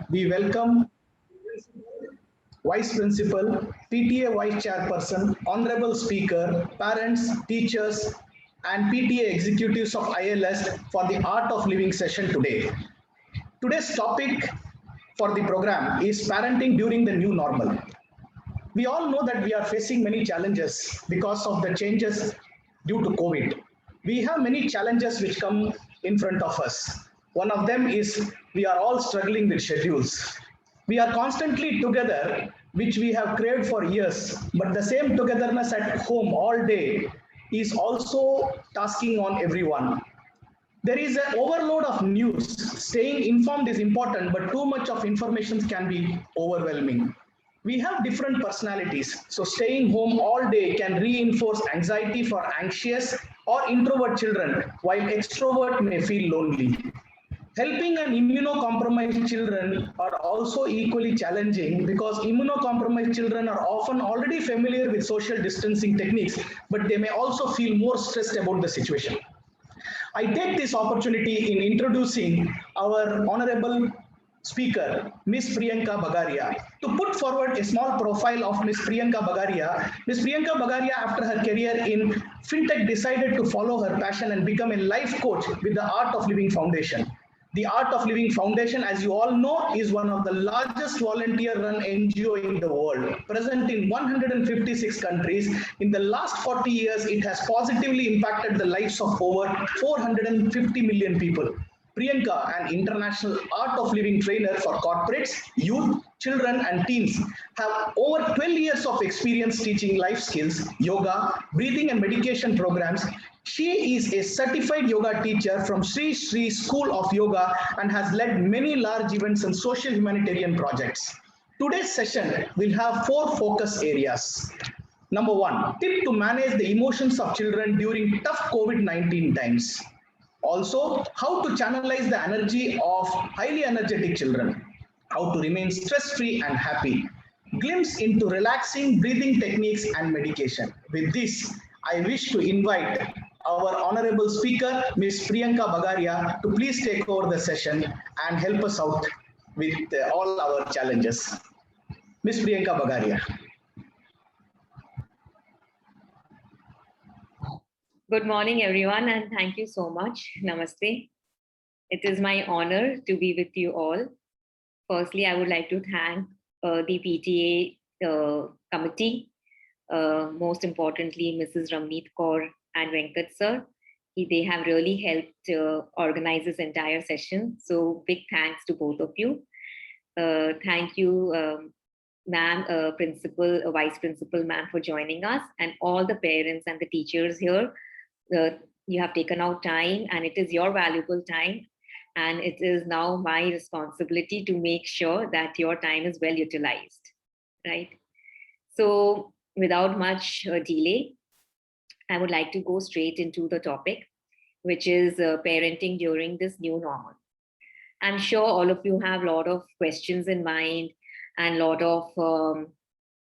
we welcome Vice Principal, PTA Vice Chairperson, Honorable Speaker, parents, teachers, and PTA executives of ILS for the Art of Living session today. Today's topic for the program is parenting during the new normal. We all know that we are facing many challenges because of the changes due to COVID. We have many challenges which come in front of us. One of them is we are all struggling with schedules. We are constantly together, which we have craved for years, but the same togetherness at home all day is also tasking on everyone. There is an overload of news. Staying informed is important, but too much of information can be overwhelming. We have different personalities, so staying home all day can reinforce anxiety for anxious or introvert children, while extrovert may feel lonely. Helping an immunocompromised children are also equally challenging because immunocompromised children are often already familiar with social distancing techniques, but they may also feel more stressed about the situation. I take this opportunity in introducing our honorable speaker, Ms. Priyanka Bagaria. To put forward a small profile of Ms. Priyanka Bagaria, Ms. Priyanka Bagaria, after her career in fintech, decided to follow her passion and become a life coach with the Art of Living Foundation. The Art of Living Foundation, as you all know, is one of the largest volunteer-run NGO in the world, present in 156 countries. In the last 40 years, it has positively impacted the lives of over 450 million people. Priyanka, an international art of living trainer for corporates, youth, children, and teens, have over 12 years of experience teaching life skills, yoga, breathing, and meditation programs. She is a certified yoga teacher from Sri Sri School of Yoga and has led many large events and social humanitarian projects. Today's session will have 4 focus areas. Number 1, tip to manage the emotions of children during tough COVID-19 times. Also, how to channelize the energy of highly energetic children, how to remain stress-free and happy, glimpse into relaxing breathing techniques and medication. With this, I wish to invite our honorable speaker, Ms. Priyanka Bagaria, to please take over the session and help us out with all our challenges. Ms. Priyanka Bagaria. Good morning, everyone, and thank you so much. Namaste. It is my honor to be with you all. Firstly, I would like to thank the PTA committee, most importantly, Mrs. Ramneet Kaur and Venkat sir. They have really helped organize this entire session. So big thanks to both of you. Thank you, ma'am, principal, vice principal, ma'am, for joining us, and all the parents and the teachers here. You have taken out time, and it is your valuable time, and it is now my responsibility to make sure that your time is well utilized, right? So without much delay, I would like to go straight into the topic, which is parenting during this new normal. I'm sure all of you have a lot of questions in mind and a lot of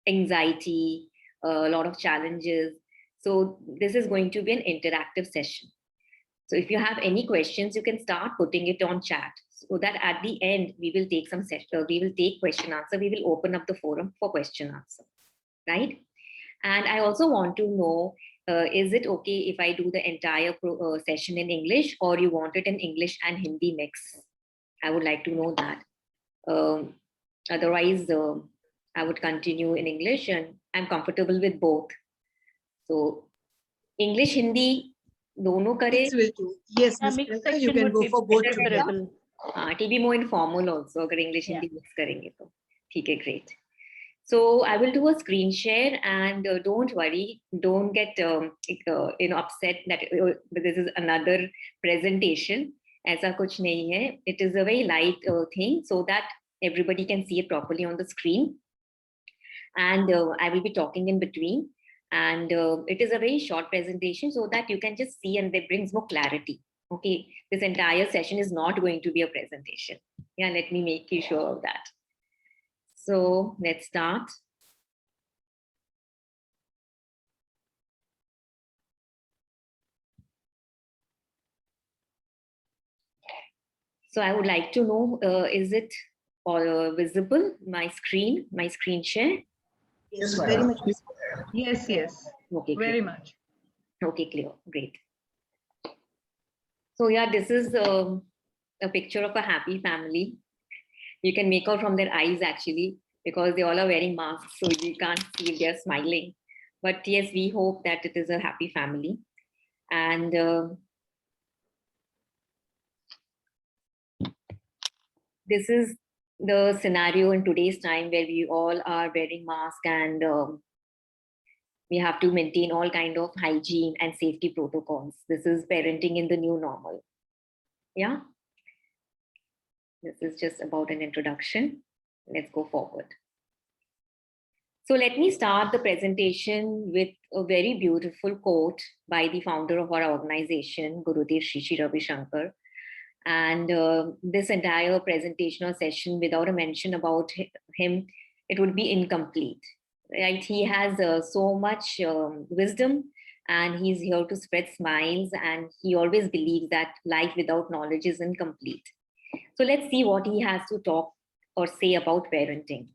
anxiety, a lot of challenges. So this is going to be an interactive session. So if you have any questions, you can start putting it on chat so that at the end, we will take some session, we will take question answer, we will open up the forum for question answer, right? And I also want to know, is it okay if I do the entire session in English, or you want it in English and Hindi mix? I would like to know that. Otherwise, I would continue in English, and I'm comfortable with both. So English, Hindi, dono kare. Yes, Ms. Priyanka, you can go for both together. To be more informal also, agar English, Hindi mix karenge to. Okay, great. So I will do a screen share, and don't worry, don't get upset that this is another presentation. Aisa kuch nahi hai. It is a very light thing so that everybody can see it properly on the screen. And I will be talking in between. And it is a very short presentation so that you can just see, and it brings more clarity. Okay, this entire session is not going to be a presentation. Yeah, let me make you sure of that. So let's start. So I would like to know, is it visible, my screen share? Yes, Very madam. much. Please go ahead. Yes, yes. Okay, Very clear. much. Okay, clear. Great. So yeah, this is a picture of a happy family. You can make out from their eyes actually, because they all are wearing masks, so you can't see if they're smiling. But yes, we hope that it is a happy family. And this is the scenario in today's time where we all are wearing masks, and we have to maintain all kind of hygiene and safety protocols. This is parenting in the new normal. Yeah, this is just about an introduction. Let's go forward. So let me start the presentation with a very beautiful quote by the founder of our organization, Gurudev Sri Sri Ravi Shankar. And this entire presentation or session, without a mention about him, it would be incomplete. Right? He has so much wisdom, and he's here to spread smiles. And he always believes that life without knowledge is incomplete. So let's see what he has to talk or say about parenting.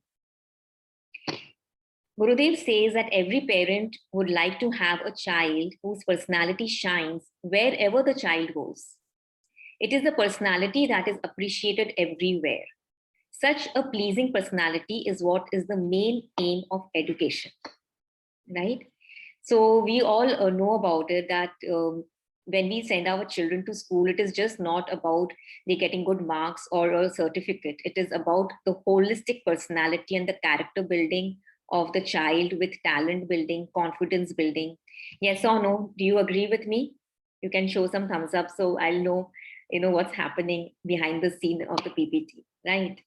Gurudev says that every parent would like to have a child whose personality shines wherever the child goes. It is the personality that is appreciated everywhere. Such a pleasing personality is what is the main aim of education, right? So we all know about it, that when we send our children to school, it is just not about they getting good marks or a certificate. It is about the holistic personality and the character building of the child, with talent building, confidence building. Yes or no? Do you agree with me? You can show some thumbs up so I'll know, what's happening behind the scene of the PPT, right?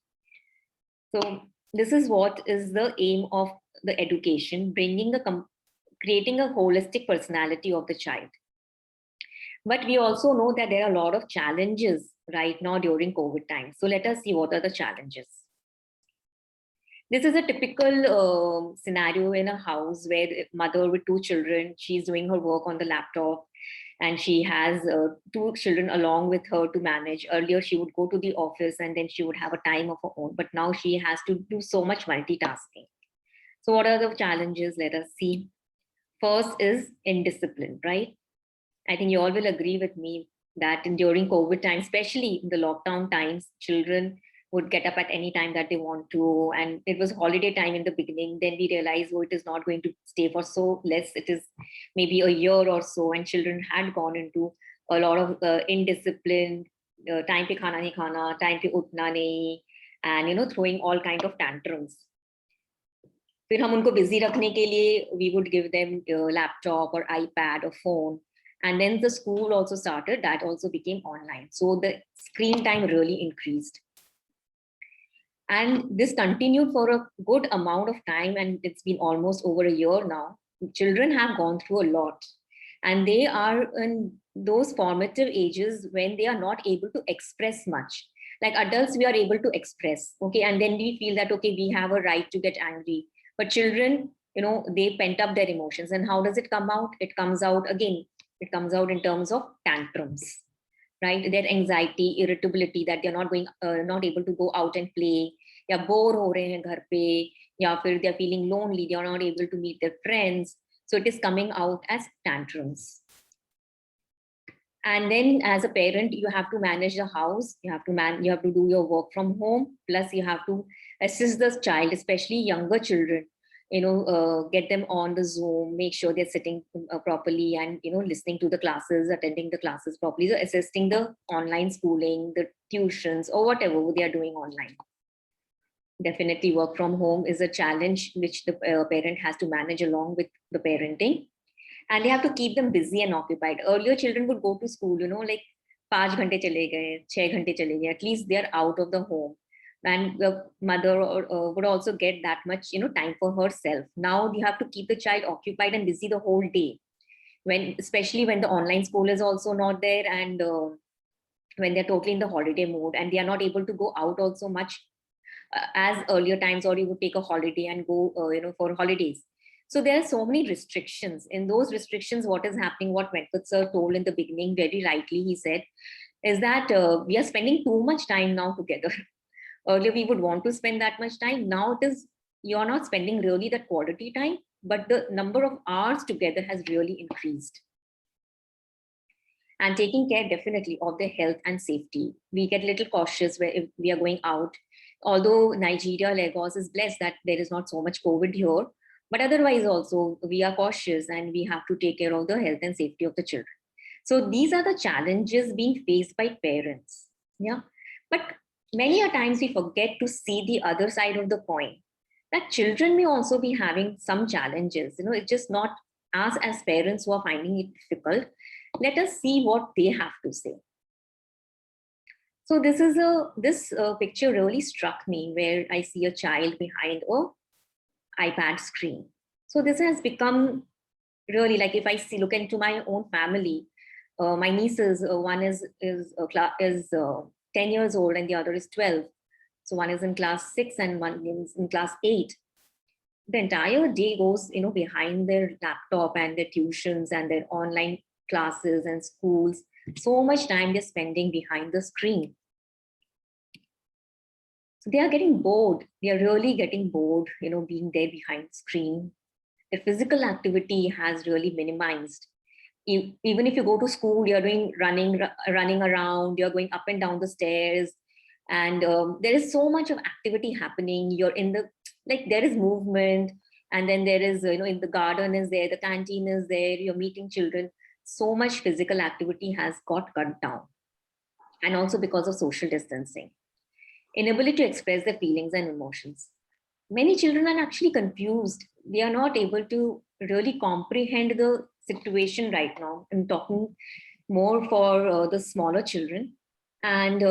So this is what is the aim of the education, creating a holistic personality of the child. But we also know that there are a lot of challenges right now during COVID time. So let us see what are the challenges. This is a typical scenario in a house where a mother with two children, she's doing her work on the laptop, and she has two children along with her to manage. Earlier, she would go to the office and then she would have a time of her own, but now she has to do so much multitasking. So what are the challenges? Let us see. First is indiscipline, right? I think you all will agree with me that during COVID time, especially in the lockdown times, children would get up at any time that they want to. And it was holiday time in the beginning. Then we realized, oh, it is not going to stay for so less. It is maybe a year or so. And children had gone into a lot of indiscipline, time pe khana nahi khana, time pe utna nahi, and throwing all kind of tantrums. फिर हम उनको busy रखने के लिए we would give them laptop or iPad or phone. And then the school also started, that also became online. So the screen time really increased. And this continued for a good amount of time, and it's been almost over a year now. Children have gone through a lot, and they are in those formative ages when they are not able to express much. Like adults, we are able to express, okay, and then we feel that, okay, we have a right to get angry. But children, they pent up their emotions. And how does it come out? It comes out again. It comes out in terms of tantrums, right? Their anxiety, irritability, that they're not able to go out and play, या bore हो रहे हैं घर पे, या फिर they're feeling lonely, they are not able to meet their friends. So it is coming out as tantrums. And then as a parent, you have to manage the house, you have to do your work from home, plus you have to assist the child, especially younger children, get them on the Zoom, make sure they're sitting properly, and listening to the classes, attending the classes properly, so assisting the online schooling, the tuitions, or whatever they are doing online. Definitely work from home is a challenge which the parent has to manage along with the parenting. And they have to keep them busy and occupied. Earlier, children would go to school, like 5 ghante chale gaye, 6 ghante chale gaye. At least they're out of the home. And the mother would also get that much, time for herself. Now you have to keep the child occupied and busy the whole day. Especially when the online school is also not there, and when they're totally in the holiday mode, and they are not able to go out also much as earlier times, or you would take a holiday and go, for holidays. So there are so many restrictions. In those restrictions, what is happening, what Venkata sir told in the beginning, very rightly, he said, is that we are spending too much time now together. Earlier, we would want to spend that much time. Now it is, you're not spending really that quality time, but the number of hours together has really increased. And taking care definitely of their health and safety. We get a little cautious where if we are going out. Although Nigeria, Lagos is blessed that there is not so much COVID here, but otherwise also we are cautious and we have to take care of the health and safety of the children. So these are the challenges being faced by parents. Yeah, but many a times we forget to see the other side of the coin, that children may also be having some challenges. It's just not us as parents who are finding it difficult. Let us see what they have to say. So this picture really struck me, where I see a child behind a iPad screen. So this has become really, like, if I look into my own family, my nieces, one is 10 years old and the other is 12. So one is in class 6 and one is in class 8. The entire day goes, behind their laptop and their tuitions and their online classes and schools. So much time they're spending behind the screen. So they are getting bored. They are really getting bored, being there behind the screen. The physical activity has really minimized. Even if you go to school, you're doing running around, you're going up and down the stairs, and there is so much of activity happening. You're in the, like, there is movement, and then there is, in the garden is there, the canteen is there, you're meeting children. So much physical activity has got cut down. And also because of social distancing, inability to express their feelings and emotions. Many children are actually confused. They are not able to really comprehend the situation right now. I'm talking more for the smaller children. And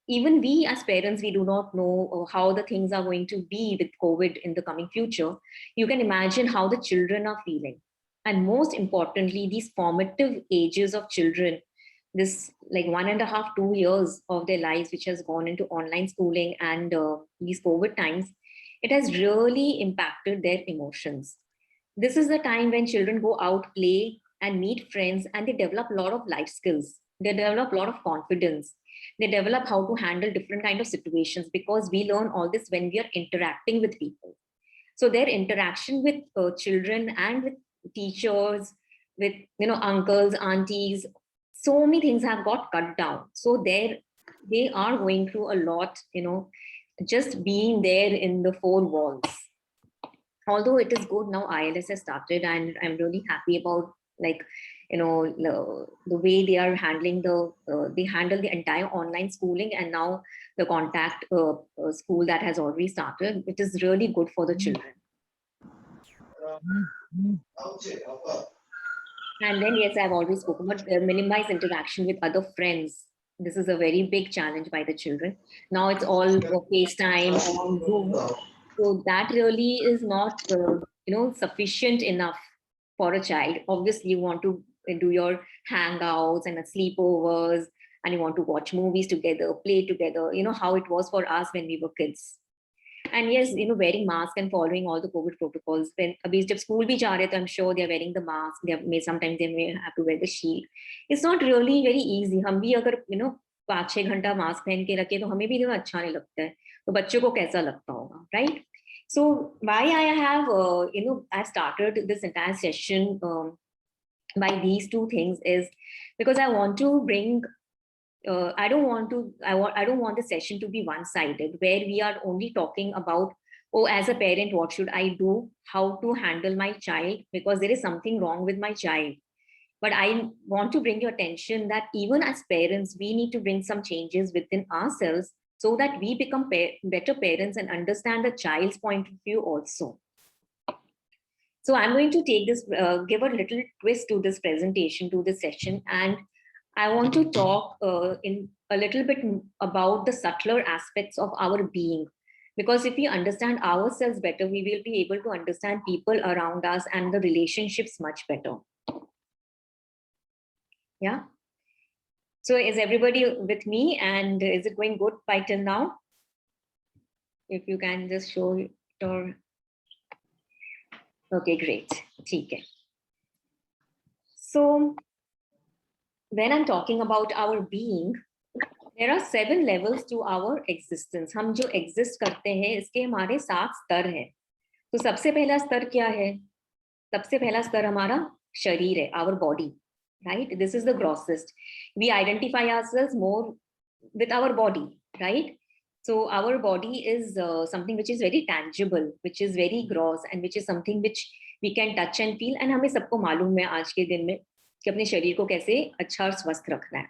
even we as parents, we do not know how the things are going to be with COVID in the coming future. You can imagine how the children are feeling. And most importantly, these formative ages of children, this like 1.5, 2 years of their lives, which has gone into online schooling and these COVID times, it has really impacted their emotions. This is the time when children go out, play, and meet friends, and they develop a lot of life skills. They develop a lot of confidence. They develop how to handle different kind of situations, because we learn all this when we are interacting with people. So their interaction with children and with teachers, with uncles, aunties, so many things have got cut down. So they are going through a lot, just being there in the four walls. Although it is good now, ILS has started, and I'm really happy about, like, the way they are handling they handle the entire online schooling, and now the contact school that has already started. It is really good for the children. And then, yes, I've always spoken about minimize interaction with other friends. This is a very big challenge by the children. Now it's all FaceTime or Zoom. So that really is not, sufficient enough for a child. Obviously, you want to do your hangouts and sleepovers, and you want to watch movies together, play together, how it was for us when we were kids. And yes, wearing mask and following all the COVID protocols. When abhi jab school bhi ja rahe, I'm sure they're wearing the mask. Sometimes they may have to wear the shield. It's not really very easy. हम भी अगर 5-6 घंटा mask पहन के रखे तो हमें भी अच्छा नहीं लगता है. तो बच्चों को कैसा लगता होगा, right? So why I have I started this entire session by these two things is because I want to bring. I don't want the session to be one-sided, where we are only talking about, oh, as a parent, what should I do? How to handle my child? Because there is something wrong with my child. But I want to bring your attention that even as parents, we need to bring some changes within ourselves so that we become better parents and understand the child's point of view also. So I'm going to take this, give a little twist to this presentation, to this session, and I want to talk in a little bit about the subtler aspects of our being. Because if we understand ourselves better, we will be able to understand people around us and the relationships much better. Yeah. So is everybody with me, and is it going good by till now? If you can just show your, okay, great. Okay. So when I'm talking about our being, there are 7 levels to our existence. हम जो exist करते हैं इसके हमारे 7 स्तर हैं. तो सबसे पहला स्तर क्या है? सबसे पहला स्तर हमारा शरीर है, our body, right? This is the grossest. We identify ourselves more with our body, right? So our body is something which is very tangible, which is very gross, and which is something which we can touch and feel. And हमें सबको मालूम है आज के दिन में कि अपने शरीर को कैसे अच्छा और स्वस्थ रखना है.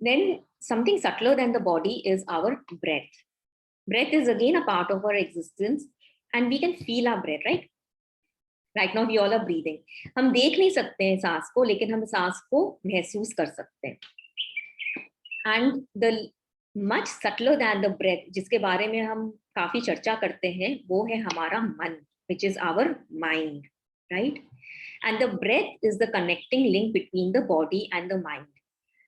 Then something subtler than the body is our breath. Breath is again a part of our existence, and we can feel our breath, right? Right now we all are breathing. हम देख नहीं सकते हैं सांस को, लेकिन हम सांस को महसूस कर सकते हैं. And the much subtler than the breath, जिसके बारे में हम काफी चर्चा करते हैं, वो है हमारा मन, which is our mind, right? And the breath is the connecting link between the body and the mind.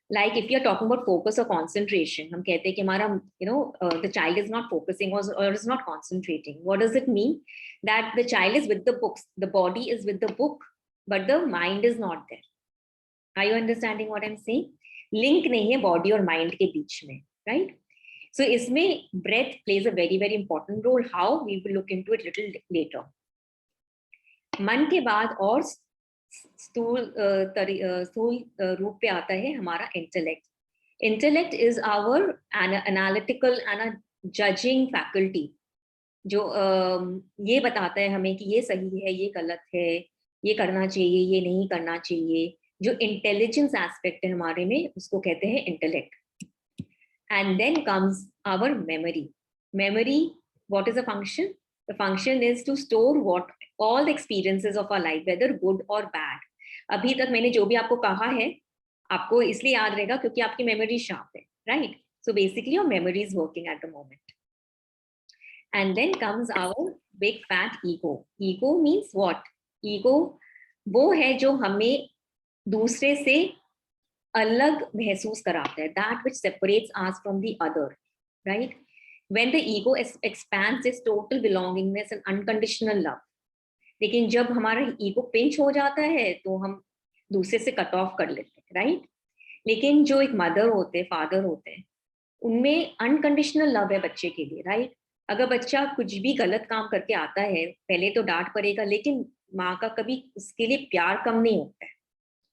Like if you're talking about focus or concentration, हम कहते हैं कि हमारा, the child is not focusing or is not concentrating. What does it mean? That the child is with the books, the body is with the book, but the mind is not there. Are you understanding what I'm saying? Link नहीं है body और mind के बीच में, right? So इसमें breath plays a very, very important role. How? We will look into it little later. मन के बाद और स्थूल रूप पे आता है हमारा intellect. Intellect is our analytical and judging faculty, जो ये बताता है हमें कि ये सही है, ये गलत है, ये करना चाहिए, ये नहीं करना चाहिए. जो इंटेलिजेंस एस्पेक्ट है हमारे में, उसको कहते हैं intellect. And then comes our memory. Memory, what is a function? The function is to store what all the experiences of our life, whether good or bad. अभी तक मैंने जो भी आपको कहा है, आपको इसलिए याद रहेगा क्योंकि आपकी मेमोरी शार्प है, right? So basically your memory is working at the moment. And then comes our big fat ego. Ego means what? Ego वो है जो हमें दूसरे से अलग महसूस कराता है. That which separates us from the other, right? When the ego expands its total belongingness and unconditional love. लेकिन जब हमारा ईगो पिंच हो जाता है तो हम दूसरे से कट ऑफ कर लेते हैं, राइट? लेकिन जो एक मदर होते हैं, फादर होते हैं, उनमें अनकंडीशनल लव है बच्चे के लिए, राइट? अगर बच्चा कुछ भी गलत काम करके आता है, पहले तो डांट पड़ेगा, लेकिन माँ का कभी उसके लिए प्यार कम नहीं होता है,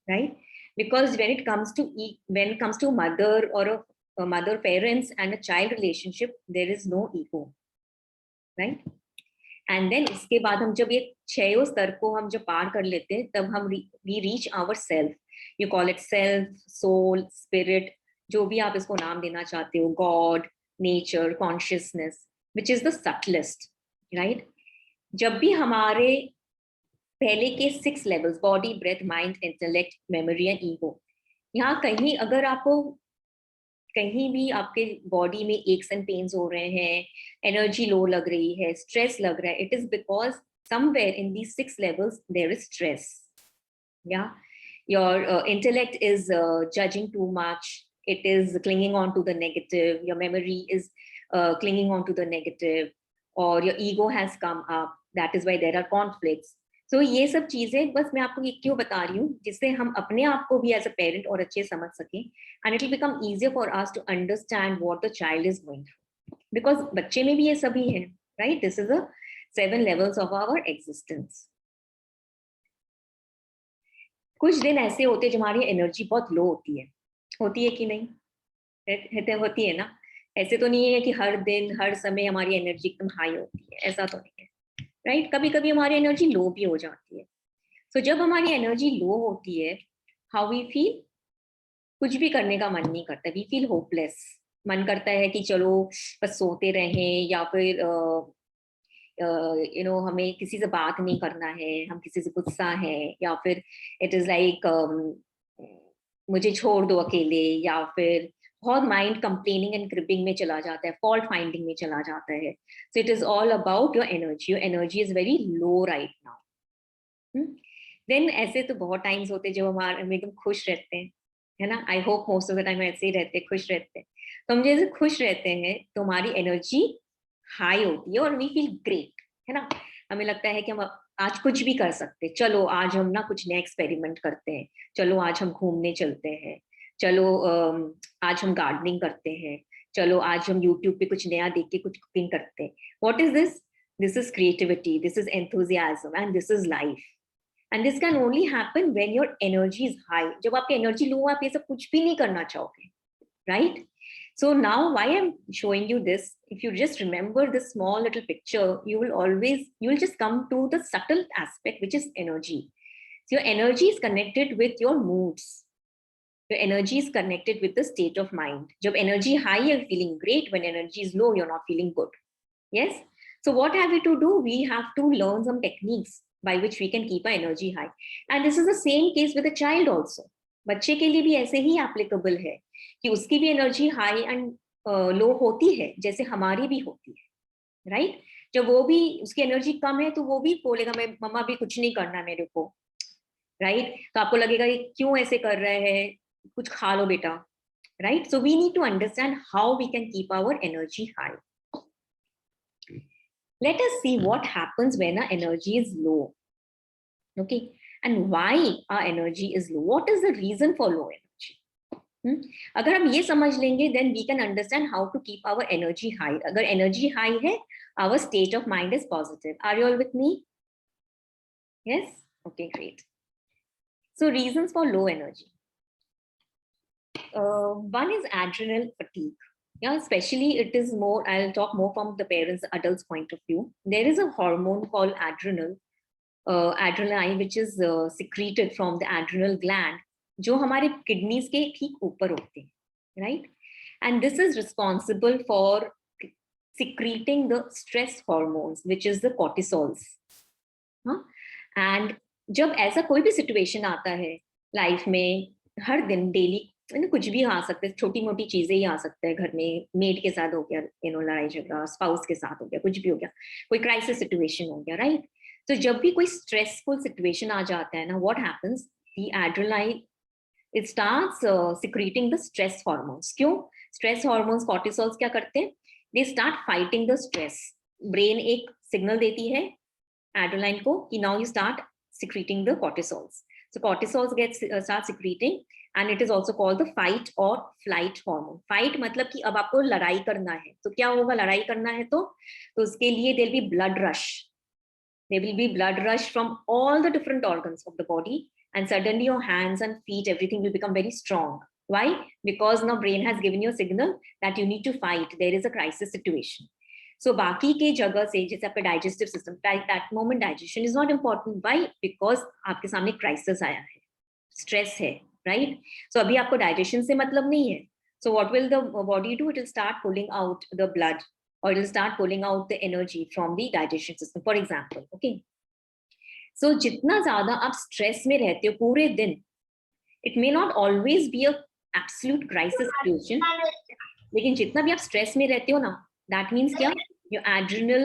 right? Because when it comes to mother or a mother parents and a child relationship, there is no ego, right? And then इसके बाद हम जब ये 6 स्तर को हम जब पार कर लेते हैं, तब हम we reach our self. You call it self, soul, spirit, जो भी आप इसको नाम देना चाहते हो, God, nature, consciousness, which is the subtlest, right? जब भी हमारे पहले के 6 levels, body, breath, mind, intellect, memory and ego, यहाँ कहीं अगर आपको कहीं भी आपके बॉडी में एक्स एंड पेन्स हो रहे हैं, एनर्जी लो लग रही है, स्ट्रेस लग रहा है, it is because somewhere in these 6 levels there is stress. या your intellect is judging too much, it is clinging on to the negative, your memory is clinging on to the negative, or your ego has come up, that is why there are conflicts. So ये सब चीजें बस मैं आपको ये क्यों बता रही हूँ, जिससे हम अपने आप को भी एज अ पेरेंट और अच्छे समझ सकें, and it will become easier for us to understand what the child is going through, because बच्चे में भी ये सभी है, right? This is the 7 levels of our existence. कुछ दिन ऐसे होते हैं जब हमारी एनर्जी बहुत लो होती है कि नहीं? होती है ना? ऐसे तो नहीं है कि हर दिन हर समय हमारी एनर्जी एकदम हाई होती है, ऐसा तो नहीं है, राइट? कभी कभी हमारी एनर्जी लो भी हो जाती है. सो जब हमारी एनर्जी लो होती है, हाउ वी फील? कुछ भी करने का मन नहीं करता, वी फील होपलेस. मन करता है कि चलो बस सोते रहें, या फिर हमें किसी से बात नहीं करना है, हम किसी से गुस्सा है, या फिर इट इज लाइक मुझे छोड़ दो अकेले, या फिर बहुत माइंड कंप्लेनिंग एंड क्रिपिंग में चला जाता है, फॉल्ट फाइंडिंग में चला जाता है. So it is all about your energy is very low right now. देन ऐसे तो बहुत टाइम्स होते हैं जब हम एकदम खुश रहते हैं, है ना? I hope most of the time ऐसे ही रहते हैं, खुश रहते हैं. तो हम जैसे खुश रहते हैं तो हमारी एनर्जी हाई होती है और वी फील ग्रेट, है ना? हमें लगता है कि हम आज कुछ भी कर सकते, चलो आज हम ना कुछ नया एक्सपेरिमेंट करते हैं, चलो आज हम घूमने चलते हैं, चलो आज हम गार्डनिंग करते हैं, चलो आज हम यूट्यूब पे कुछ नया देख के कुछ कुकिंग करते हैं. What is this? This is creativity, this is enthusiasm and this is life. And this can only happen when your energy is high. जब आपकी एनर्जी लो, आप ये सब कुछ भी नहीं करना चाहोगे, right? So now why I'm showing you this, if you just remember this small little picture, you will just come to the subtle aspect, which is energy. So your energy is connected with your moods. Your energy is connected with the state of mind. Jab energy high, you're feeling great. When energy is low, you're not feeling good. Yes? So what have we to do? We have to learn some techniques by which we can keep our energy high. And this is the same case with a child also. बच्चे के लिए भी ऐसे ही applicable है कि उसकी भी energy high and low होती है, जैसे हमारी भी होती है, राइट? जब वो भी, उसकी एनर्जी कम है तो वो भी बोलेगा मैं मम्मा भी कुछ नहीं करना मेरे को, राइट? तो आपको लगेगा ये क्यों ऐसे कर रहे हैं, कुछ खा लो बेटा, right? So we need to understand how we can keep our energy high. Let us see what happens when our energy is low. Okay, and why our energy is low. What is the reason for low energy? अगर हम ये समझ लेंगे, then we can understand how to keep our energy high. अगर energy high है, our state of mind is positive. Are you all with me? Yes? Okay, great. So reasons for low energy. One is adrenal fatigue. Yeah, especially it is more, I'll talk more from the parents, adults point of view. There is a hormone called adrenaline, which is secreted from the adrenal gland, जो हमारे kidneys के ठीक ऊपर होते हैं, right? And this is responsible for secreting the stress hormones, which is the cortisols. And जब ऐसा कोई भी situation आता है life में, हर दिन daily कुछ भी आ सकते हैं, छोटी मोटी चीजें ही आ सकते हैं, घर में मेड के साथ हो गया, लड़ाई झगड़ा, स्पाउस के साथ हो गया, कुछ भी हो गया, कोई क्राइसिस सिचुएशन हो गया, राइट? तो जब भी कोई स्ट्रेसफुल सिचुएशन आ जाता है ना, what happens, the adrenaline it starts secreting the stress hormones. क्यों? स्ट्रेस हार्मोन्स कॉर्टिसोल्स क्या करते हैं? They start fighting the stress. Brain एक सिग्नल देती है एड्रेनालाइन को कि now you start secreting the कॉर्टिसोल्स. So cortisols start secreting, and it is also called the fight or flight hormone. Fight मतलब कि अब आपको लड़ाई करना है, तो क्या होगा? लड़ाई करना है तो उसके लिए there will be blood rush. There will be blood rush from all the different organs of the body, and suddenly your hands and feet, everything will become very strong. Why? Because now brain has given you a signal that you need to fight. There is a crisis situation. So बाकी के जगह से, जैसे आपका digestive system, that moment digestion is not important. Why? Because आपके सामने crisis आया है, स्ट्रेस है, राइट? सो अभी आपको डाइजेशन से मतलब नहीं है. So what will the body do? It will start pulling out the blood, और it will start pulling out the energy from the digestion system, for example. Okay, so जितना ज्यादा आप स्ट्रेस में रहते हो पूरे दिन, it may not always be a absolute crisis situation, लेकिन जितना भी आप स्ट्रेस में रहते हो ना, that means क्या? Your adrenal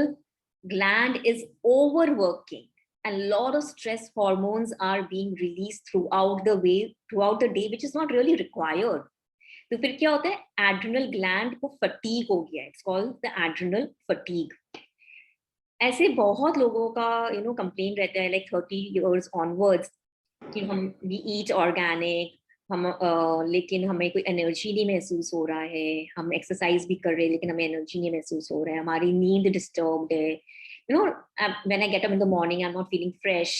gland is overworking, and a lot of stress hormones are being released throughout the day, which is not really required. तो फिर क्या होता है? Adrenal gland को fatigue हो गया. It's called the adrenal fatigue. ऐसे बहुत लोगों का complaint रहता है, like 30 years onwards, कि we eat organic, लेकिन हमें कोई एनर्जी नहीं महसूस हो रहा है, हम एक्सरसाइज भी कर रहे हैं लेकिन हमें एनर्जी नहीं महसूस हो रहा है, हमारी नींद डिस्टर्ब्ड है, when I get up in the morning I am not feeling fresh.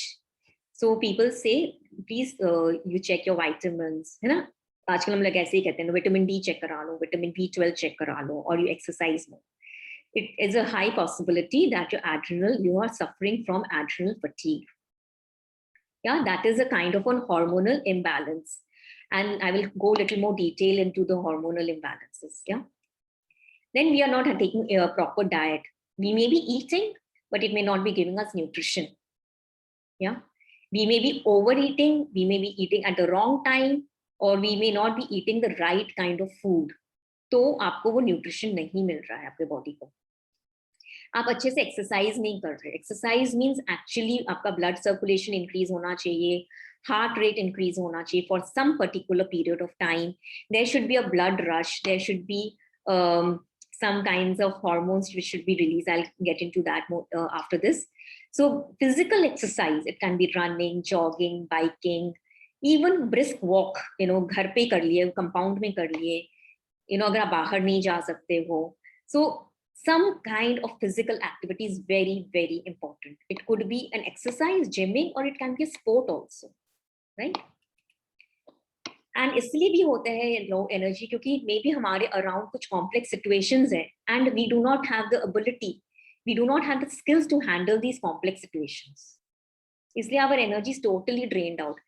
So people से please you check your vitamins, है ना? आजकल हम लोग ऐसे ही कहते हैं, विटामिन डी चेक करा लो, विटामिन B12 चेक करा लो, और you exercise low. It is a high possibility that you are suffering from adrenal fatigue. Yeah, that is a kind of a hormonal imbalance. And I will go a little more detail into the hormonal imbalances. Yeah. Then we are not taking a proper diet. We may be eating, but it may not be giving us nutrition. Yeah. We may be overeating. We may be eating at the wrong time, or we may not be eating the right kind of food. तो आपको वो nutrition नहीं मिल रहा है आपके body को. आप अच्छे से एक्सरसाइज नहीं कर रहे. एक्सरसाइज मीन्स एक्चुअली आपका ब्लड सर्कुलेशन इंक्रीज होना चाहिए, हार्ट रेट इंक्रीज होना चाहिए for some particular period of time. There should be a blood rush, there should be some kinds of hormones which should be released. I'll get into that more after this. So physical exercise, it can be running, jogging, biking, even brisk walk, घर पे कर लिए, compound में कर लिए, अगर आप बाहर नहीं जा सकते हो. So some kind of physical activity is very, very important. It could be an exercise, gymming, or it can be a sport also, right? And इसलिए भी होता है low energy क्योंकि maybe हमारे around कुछ complex situations है and we do not have the ability, we do not have the skills to handle these complex situations. इसलिए our energy is totally drained out.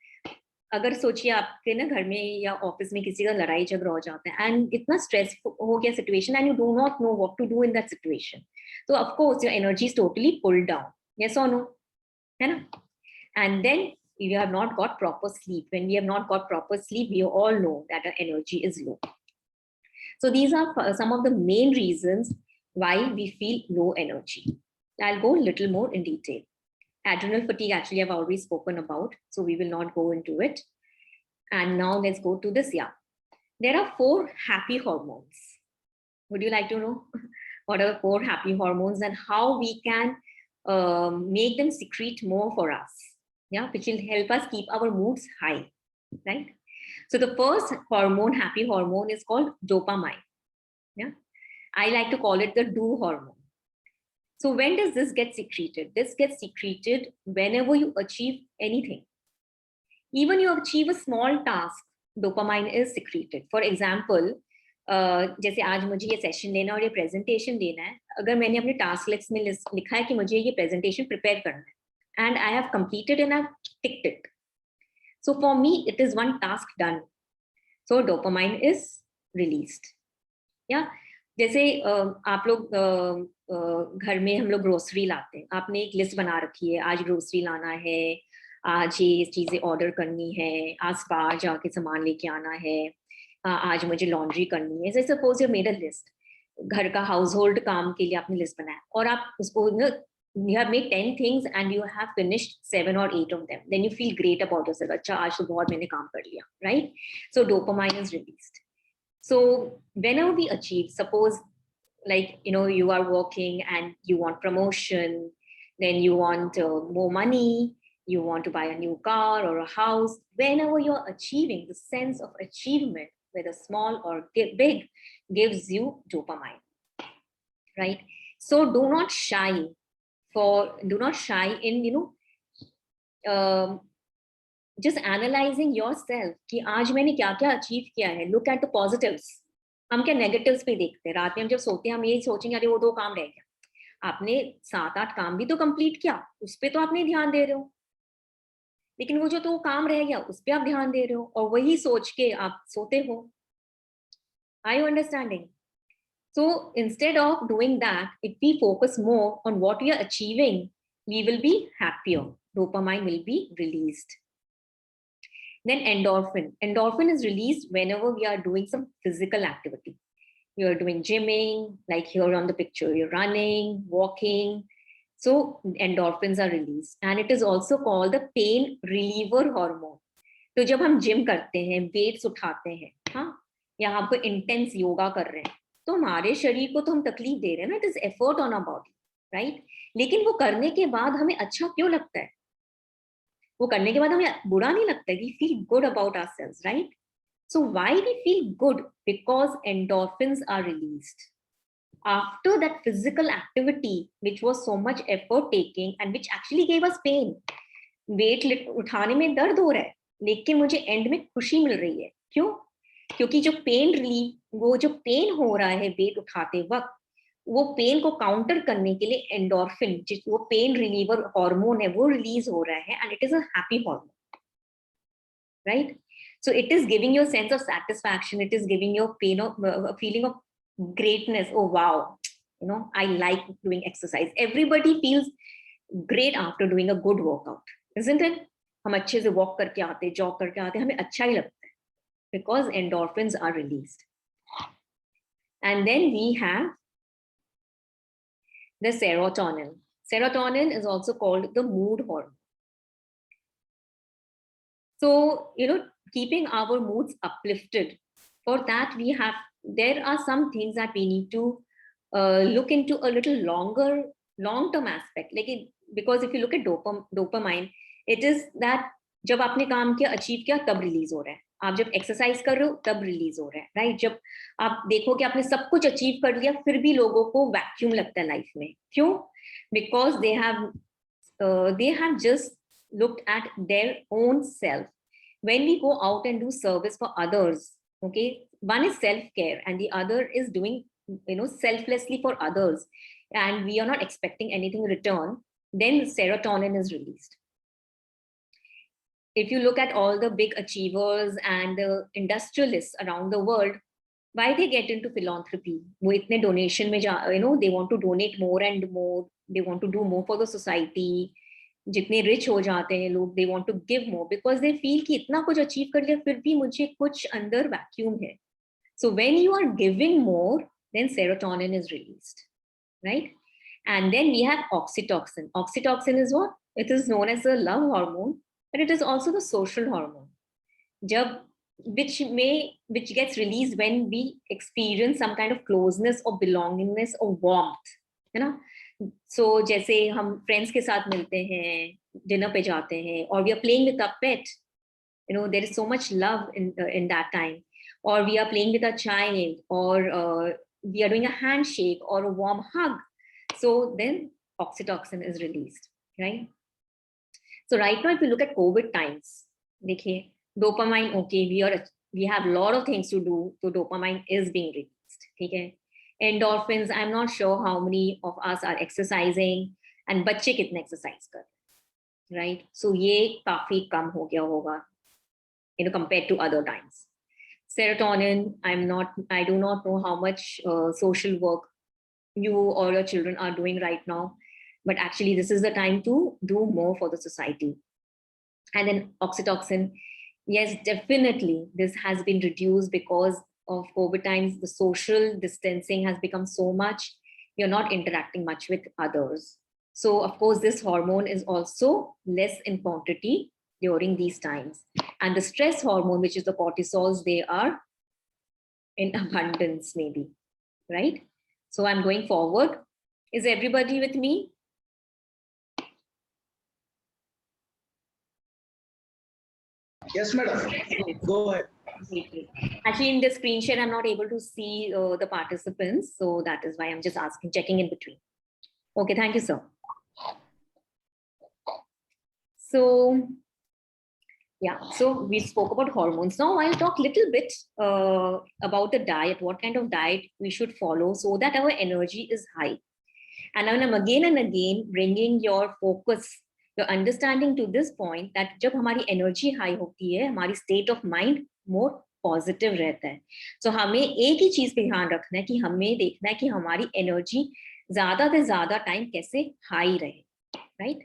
अगर सोचिए आपके ना घर में या ऑफिस में किसी का लड़ाई झगड़ा हो जाता है एंड इतना स्ट्रेस हो गया situation and you do not know what to do in that situation, तो of course your energy is totally pulled down. Yes और नो, है ना? And then you have not got proper sleep. When we have not got proper sleep, we all know that our energy is low. So these are some of the main reasons why we feel low energy. I'll go a little more in detail. Adrenal fatigue, actually, I've already spoken about, so we will not go into it. And now let's go to this. Yeah, there are 4 happy hormones. Would you like to know what are the 4 happy hormones and how we can make them secrete more for us? Yeah, which will help us keep our moods high, right? So the first hormone, happy hormone, is called dopamine. Yeah, I like to call it the do hormone. So when does this get secreted? This gets secreted whenever you achieve anything. Even you achieve a small task, dopamine is secreted. For example, जैसे आज मुझे ये session लेना और ये presentation देना है, अगर मैंने अपने टास्क लिस्ट में लिखा है कि मुझे ये प्रेजेंटेशन प्रिपेयर करना है, and I have completed and I've ticked it. So for me, it is one task done. So dopamine is released. Yeah, जैसे आप लोग घर में हम लोग ग्रोसरी लाते हैं, आपने एक लिस्ट बना रखी है, आज ग्रोसरी लाना है, आज ये चीजें ऑर्डर करनी है, आज बाहर जाके सामान लेके आना है, आज मुझे लॉन्ड्री करनी है. जैसे suppose you made a list, घर का हाउस होल्ड काम के लिए आपने लिस्ट बनाया और आप उसको you have made 10 things and you have finished 7 or 8 of them, then you feel great about yourself. Acha, aaj to bahut maine kaam kar liya, right? So dopamine is released. So whenever we achieve, suppose like you are working and you want promotion, then you want more money, you want to buy a new car or a house, whenever you're achieving, the sense of achievement, whether small or big, gives you dopamine, right? So do not shy in just analyzing yourself कि आज मैंने क्या क्या achieve किया है. Look at the positives. हम क्या negatives पे देखते हैं. रात में हम जब सोते हैं हम यही सोचेंगे अरे वो 2 काम रह गया. आपने 7-8 काम भी तो कंप्लीट किया, उस पे तो आप नहीं ध्यान दे रहे हो, लेकिन वो जो 2 काम रह गया उस पे आप ध्यान दे रहे हो और वही सोच के आप सोते हो. Are you understanding? So instead of doing that, if we focus more on what we are achieving, we will be happier. Dopamine will be released. Then endorphin. Endorphin is released whenever we are doing some physical activity. You are doing gymming, like here on the picture, you're running, walking. So endorphins are released. And it is also called the pain reliever hormone. तो जब हम gym करते हैं, weights उठाते हैं, हाँ, या हम कोई इंटेंस योगा कर रहे हैं, तो हमारे शरीर को तो हम तकलीफ दे रहे हैं ना, it is effort on our body, right? लेकिन वो करने के बाद हमें अच्छा क्यों लगता है? वो करने के बाद हमें बुरा नहीं लगता है. We feel good about ourselves, right? So why we feel good? Because endorphins are released after that physical activity which was so much effort taking and which actually gave us pain. Weight उठाने में दर्द हो रहा है, लेकिन मुझे and में खुशी मिल रही है. क्यों? क्योंकि जो पेन रिलीव, वो जो पेन हो रहा है वेट उठाते वक्त, वो पेन को काउंटर करने के लिए एंडोर्फिन, वो पेन रिलीवर हार्मोन है, वो रिलीज हो रहा है and it is a happy hormone, right? So it is giving you a sense of satisfaction, it is giving you pain of feeling of greatness. Oh wow, I like doing exercise. Everybody feels great after doing a good workout, isn't it? हम अच्छे से walk करके आते, jog करके आते, हमें अच्छा ही लगता है because endorphins are released. And then we have the serotonin. Serotonin is also called the mood hormone. So, keeping our moods uplifted, for that there are some things that we need to look into a little long-term aspect. Because if you look at dopamine, it is that जब आपने काम किया, achieve किया, तब release हो रहा है. आप जब एक्सरसाइज कर रहे हो तब रिलीज हो रहा है, राइट? जब आप देखो कि आपने सब कुछ अचीव कर लिया, फिर भी लोगों को वैक्यूम लगता है लाइफ में. क्यों? Because they have just looked at their own self. When we go out and do service for others, okay, one is self-care and the other is doing, selflessly for others, and we are not expecting anything in return, then serotonin is released. If you look at all the big achievers and the industrialists around the world, why they get into philanthropy? वो इतने donation में they want to donate more and more, they want to do more for the society. जितने rich हो जाते हैं लोग, they want to give more because they feel कि इतना कुछ अचीव कर लिया, फिर भी मुझे कुछ अंदर वैक्यूम है. So when you are giving more, then serotonin is released, right? And then we have oxytocin. Oxytocin is what? It is known as a love hormone, but it is also the social hormone. जब which gets released when we experience some kind of closeness or belongingness or warmth, है ना? So जैसे हम friends के साथ मिलते हैं, dinner पे जाते हैं, और we are playing with our pet, there is so much love in that time, or we are playing with a child, or we are doing a handshake or a warm hug, so then oxytocin is released, right? So right now if you look at COVID times, देखिए, dopamine, okay, we have a lot of things to do, so dopamine is being released, ठीक है? Endorphins, I'm not sure how many of us are exercising, and बच्चे कितने exercise कर, right? So ये काफी कम हो गया होगा, compared to other times. Serotonin, I do not know how much social work you or your children are doing right now, but actually this is the time to do more for the society. And then oxytocin, yes, definitely this has been reduced because of COVID times. The social distancing has become so much, you're not interacting much with others. So of course, this hormone is also less in quantity during these times. And the stress hormone, which is the cortisols, they are in abundance maybe, right? So I'm going forward. Is everybody with me? Yes, madam. Go ahead. Actually, in the screen share, I'm not able to see the participants. So that is why I'm just checking in between. Okay, thank you, sir. So, yeah, so we spoke about hormones. Now I'll talk a little bit about the diet, what kind of diet we should follow so that our energy is high. And I'm again and again bringing your focus, your understanding to this point that जब हमारी energy high होती है, हमारी state of mind more positive रहता है. So हमें एक ही चीज पे ध्यान रखना है कि हमें देखना है कि हमारी energy ज़्यादा से ज़्यादा time कैसे high रहे, right?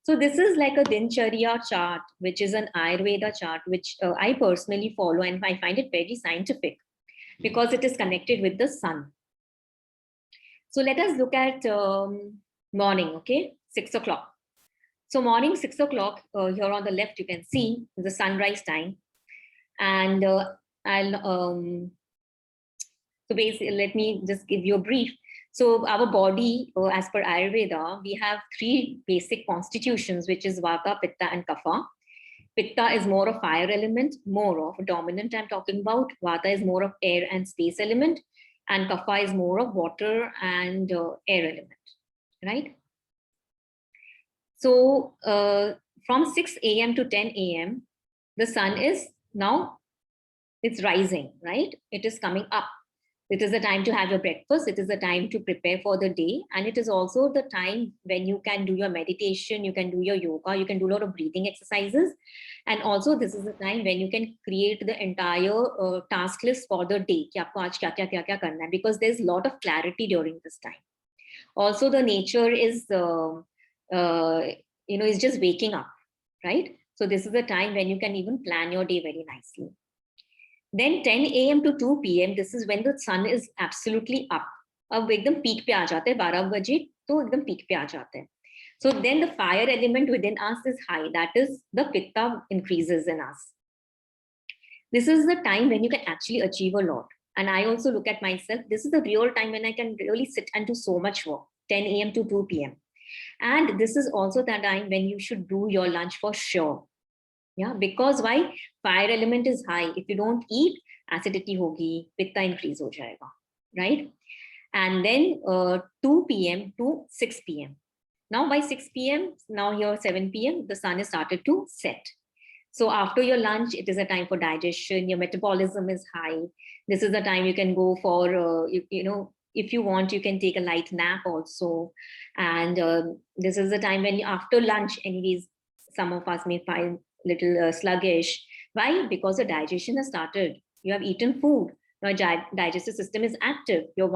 So this is like a Dincharya chart, which is an Ayurveda chart, which I personally follow, and I find it very scientific because it is connected with the sun. So let us look at morning, okay, 6 o'clock. So morning 6 o'clock, here on the left, you can see the sunrise time. And so basically, let me just give you a brief. So our body, as per Ayurveda, we have 3 basic constitutions, which is Vata, Pitta, and Kapha. Pitta is more of fire element, more of dominant I'm talking about. Vata is more of air and space element. And Kapha is more of water and air element, right? So from 6 a.m. to 10 a.m., the sun is now, it's rising, right? It is coming up. It is the time to have your breakfast. It is the time to prepare for the day. And it is also the time when you can do your meditation, you can do your yoga, you can do a lot of breathing exercises. And also this is the time when you can create the entire task list for the day. कि आपको आज क्या करना है, because there's a lot of clarity during this time. Also the nature is, is just waking up, right? So this is the time when you can even plan your day very nicely. Then 10 a.m. to 2 p.m. this is when the sun is absolutely up. अब एकदम peak पे आ जाते हैं 12 बजे, तो एकदम peak पे आ जाते हैं. So then the fire element within us is high. That is the pitta increases in us. This is the time when you can actually achieve a lot. And I also look at myself, this is the real time when I can really sit and do so much work, 10 a.m. to 2 p.m. And this is also the time when you should do your lunch for sure. Yeah, because why? Fire element is high. If you don't eat, acidity hogi, pitta increase ho jayega, right? And then 2 p.m. to 6 p.m. Now by 6 p.m., now here 7 p.m., the sun has started to set. So after your lunch, it is a time for digestion. Your metabolism is high. This is the time you can go for, you know, if you want, you can take a light nap also. And this is the time when after lunch, anyways, some of us may find little sluggish. Why? Because the digestion has started. You have eaten food. Your digestive system is active. Your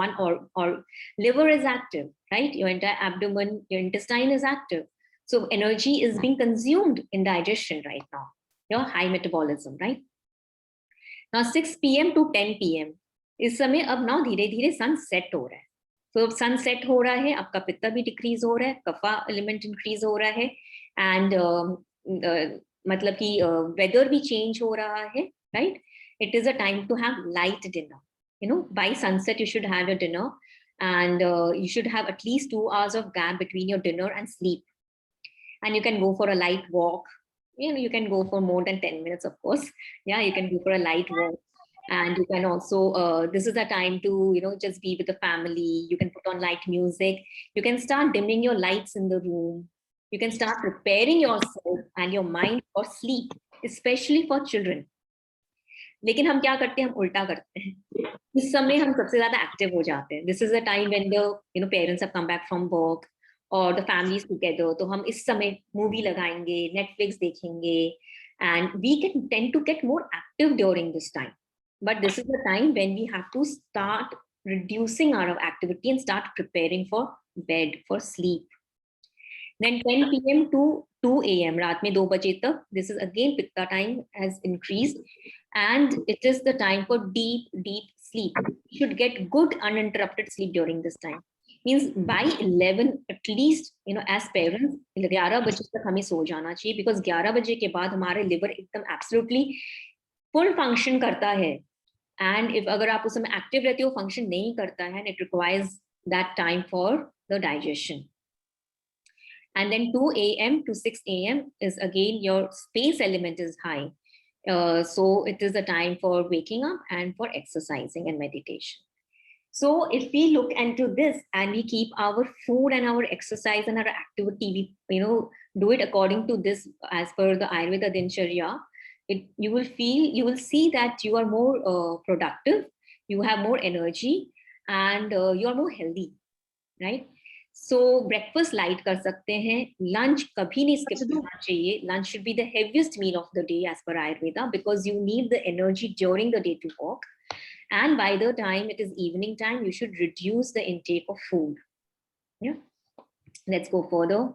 or liver is active, right? Your entire abdomen, your intestine is active. So energy is being consumed in digestion right now. Your high metabolism, right? Now 6 p.m. to 10 p.m. इस समय अब ना धीरे धीरे सन set हो रहा है. तो अब सन सेट हो रहा है, आपका पित्ता भी डिक्रीज हो रहा है, कफा एलिमेंट इंक्रीज हो रहा है, एंड मतलब कि वेदर भी चेंज हो रहा है, right? It is a time to have light dinner. You know, by sunset you should have your dinner, and you should have at least 2 hours of gap between your dinner and sleep. And you can go for a light walk. You know, you can go for more than 10 minutes, of course. Yeah, you can go for a light walk. And you can also, this is the time to, you know, just be with the family. You can put on light music. You can start dimming your lights in the room. You can start preparing yourself and your mind for sleep, especially for children. लेकिन हम क्या करते हैं, हम उल्टा करते हैं. इस समय हम सबसे ज्यादा एक्टिव हो जाते हैं. This is the time when the you know parents have come back from work और द फैमिलीज टुगेदर. तो हम इस समय मूवी लगाएंगे, नेटफ्लिक्स देखेंगे, and we can tend to get more active during this time. But this is the time when we have to start reducing our activity and start preparing for bed, for sleep. Then 10 p.m. to 2 a.m. रात में 2 बजे तक, this is again pitta time has increased, and it is the time for deep sleep. You should get good uninterrupted sleep during this time. Means by 11 at least, you know, as parents 11 बजे तक हमें सो जाना चाहिए, because 11 बजे के बाद हमारे liver एकदम absolutely full function करता है. And if अगर आप उस समय active रहते हो, function नहीं करता है, and it requires that time for the digestion. And then 2 a.m. to 6 a.m. is again your space element is high. So it is a time for waking up and for exercising and meditation. So if we look into this and we keep our food and our exercise and our activity, we, you know, do it according to this as per the Ayurveda Dincharya, you will see that you are more productive, you have more energy, and you are more healthy, right? So breakfast light कर सकते हैं, lunch कभी नहीं skip करना चाहिए. Lunch should be the heaviest meal of the day as per Ayurveda, because you need the energy during the day to work. And by the time it is evening time, you should reduce the intake of food. Yeah. Let's go further.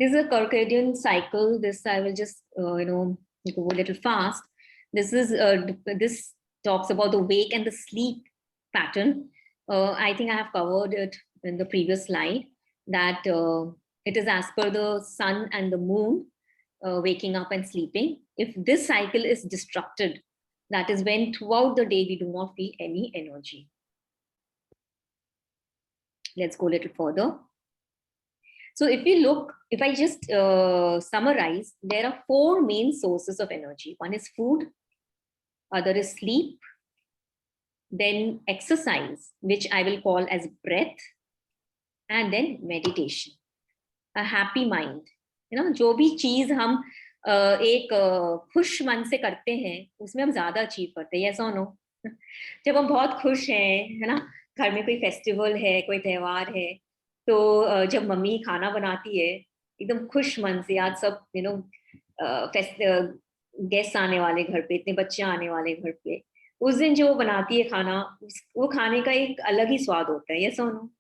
This is a circadian cycle. This I will just you know, go a little fast. This talks about the wake and the sleep pattern. I think I have covered it in the previous slide, that it is as per the sun and the moon waking up and sleeping. If this cycle is disrupted, that is when throughout the day we do not feel any energy. Let's go a little further. So if you look, if I just summarize, there are 4 main sources of energy. One is food, other is sleep, then exercise, which I will call as breath, and then meditation, a happy mind. You know, जो भी चीज हम एक खुश मन से करते हैं, उसमें हम ज्यादा अचीव करते हैं. ऐसा नो, जब हम बहुत खुश हैं, है ना, घर में कोई फेस्टिवल है, कोई त्योहार है, तो जब मम्मी खाना बनाती है एकदम खुश मन से, आज सब यू नो गेस्ट आने वाले घर पे, इतने बच्चे आने वाले घर पे, उस दिन जो बनाती है खाना, वो खाने का एक अलग ही स्वाद होता है. ये सोनो.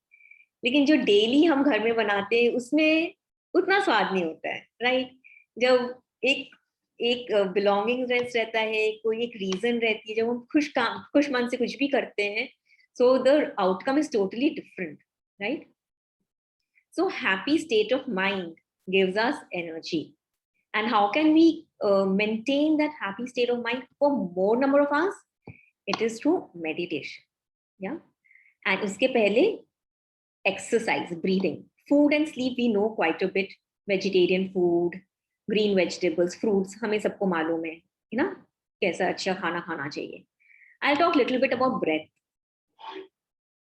लेकिन जो डेली हम घर में बनाते हैं, उसमें उतना स्वाद नहीं होता है, राइट? जब एक बिलोंगिंग रहता है, कोई एक रीजन रहती है, जब हम खुश मन से कुछ भी करते हैं, so the outcome is totally different, right? So happy state of mind gives us energy. And how can we maintain that happy state of mind for more number of hours? It is through meditation. Yeah. And उसके पहले exercise, breathing. Food and sleep we know quite a bit. Vegetarian food, green vegetables, fruits, हमें सबको मालूम है ना कैसा अच्छा खाना खाना चाहिए. I'll talk a little bit about breath.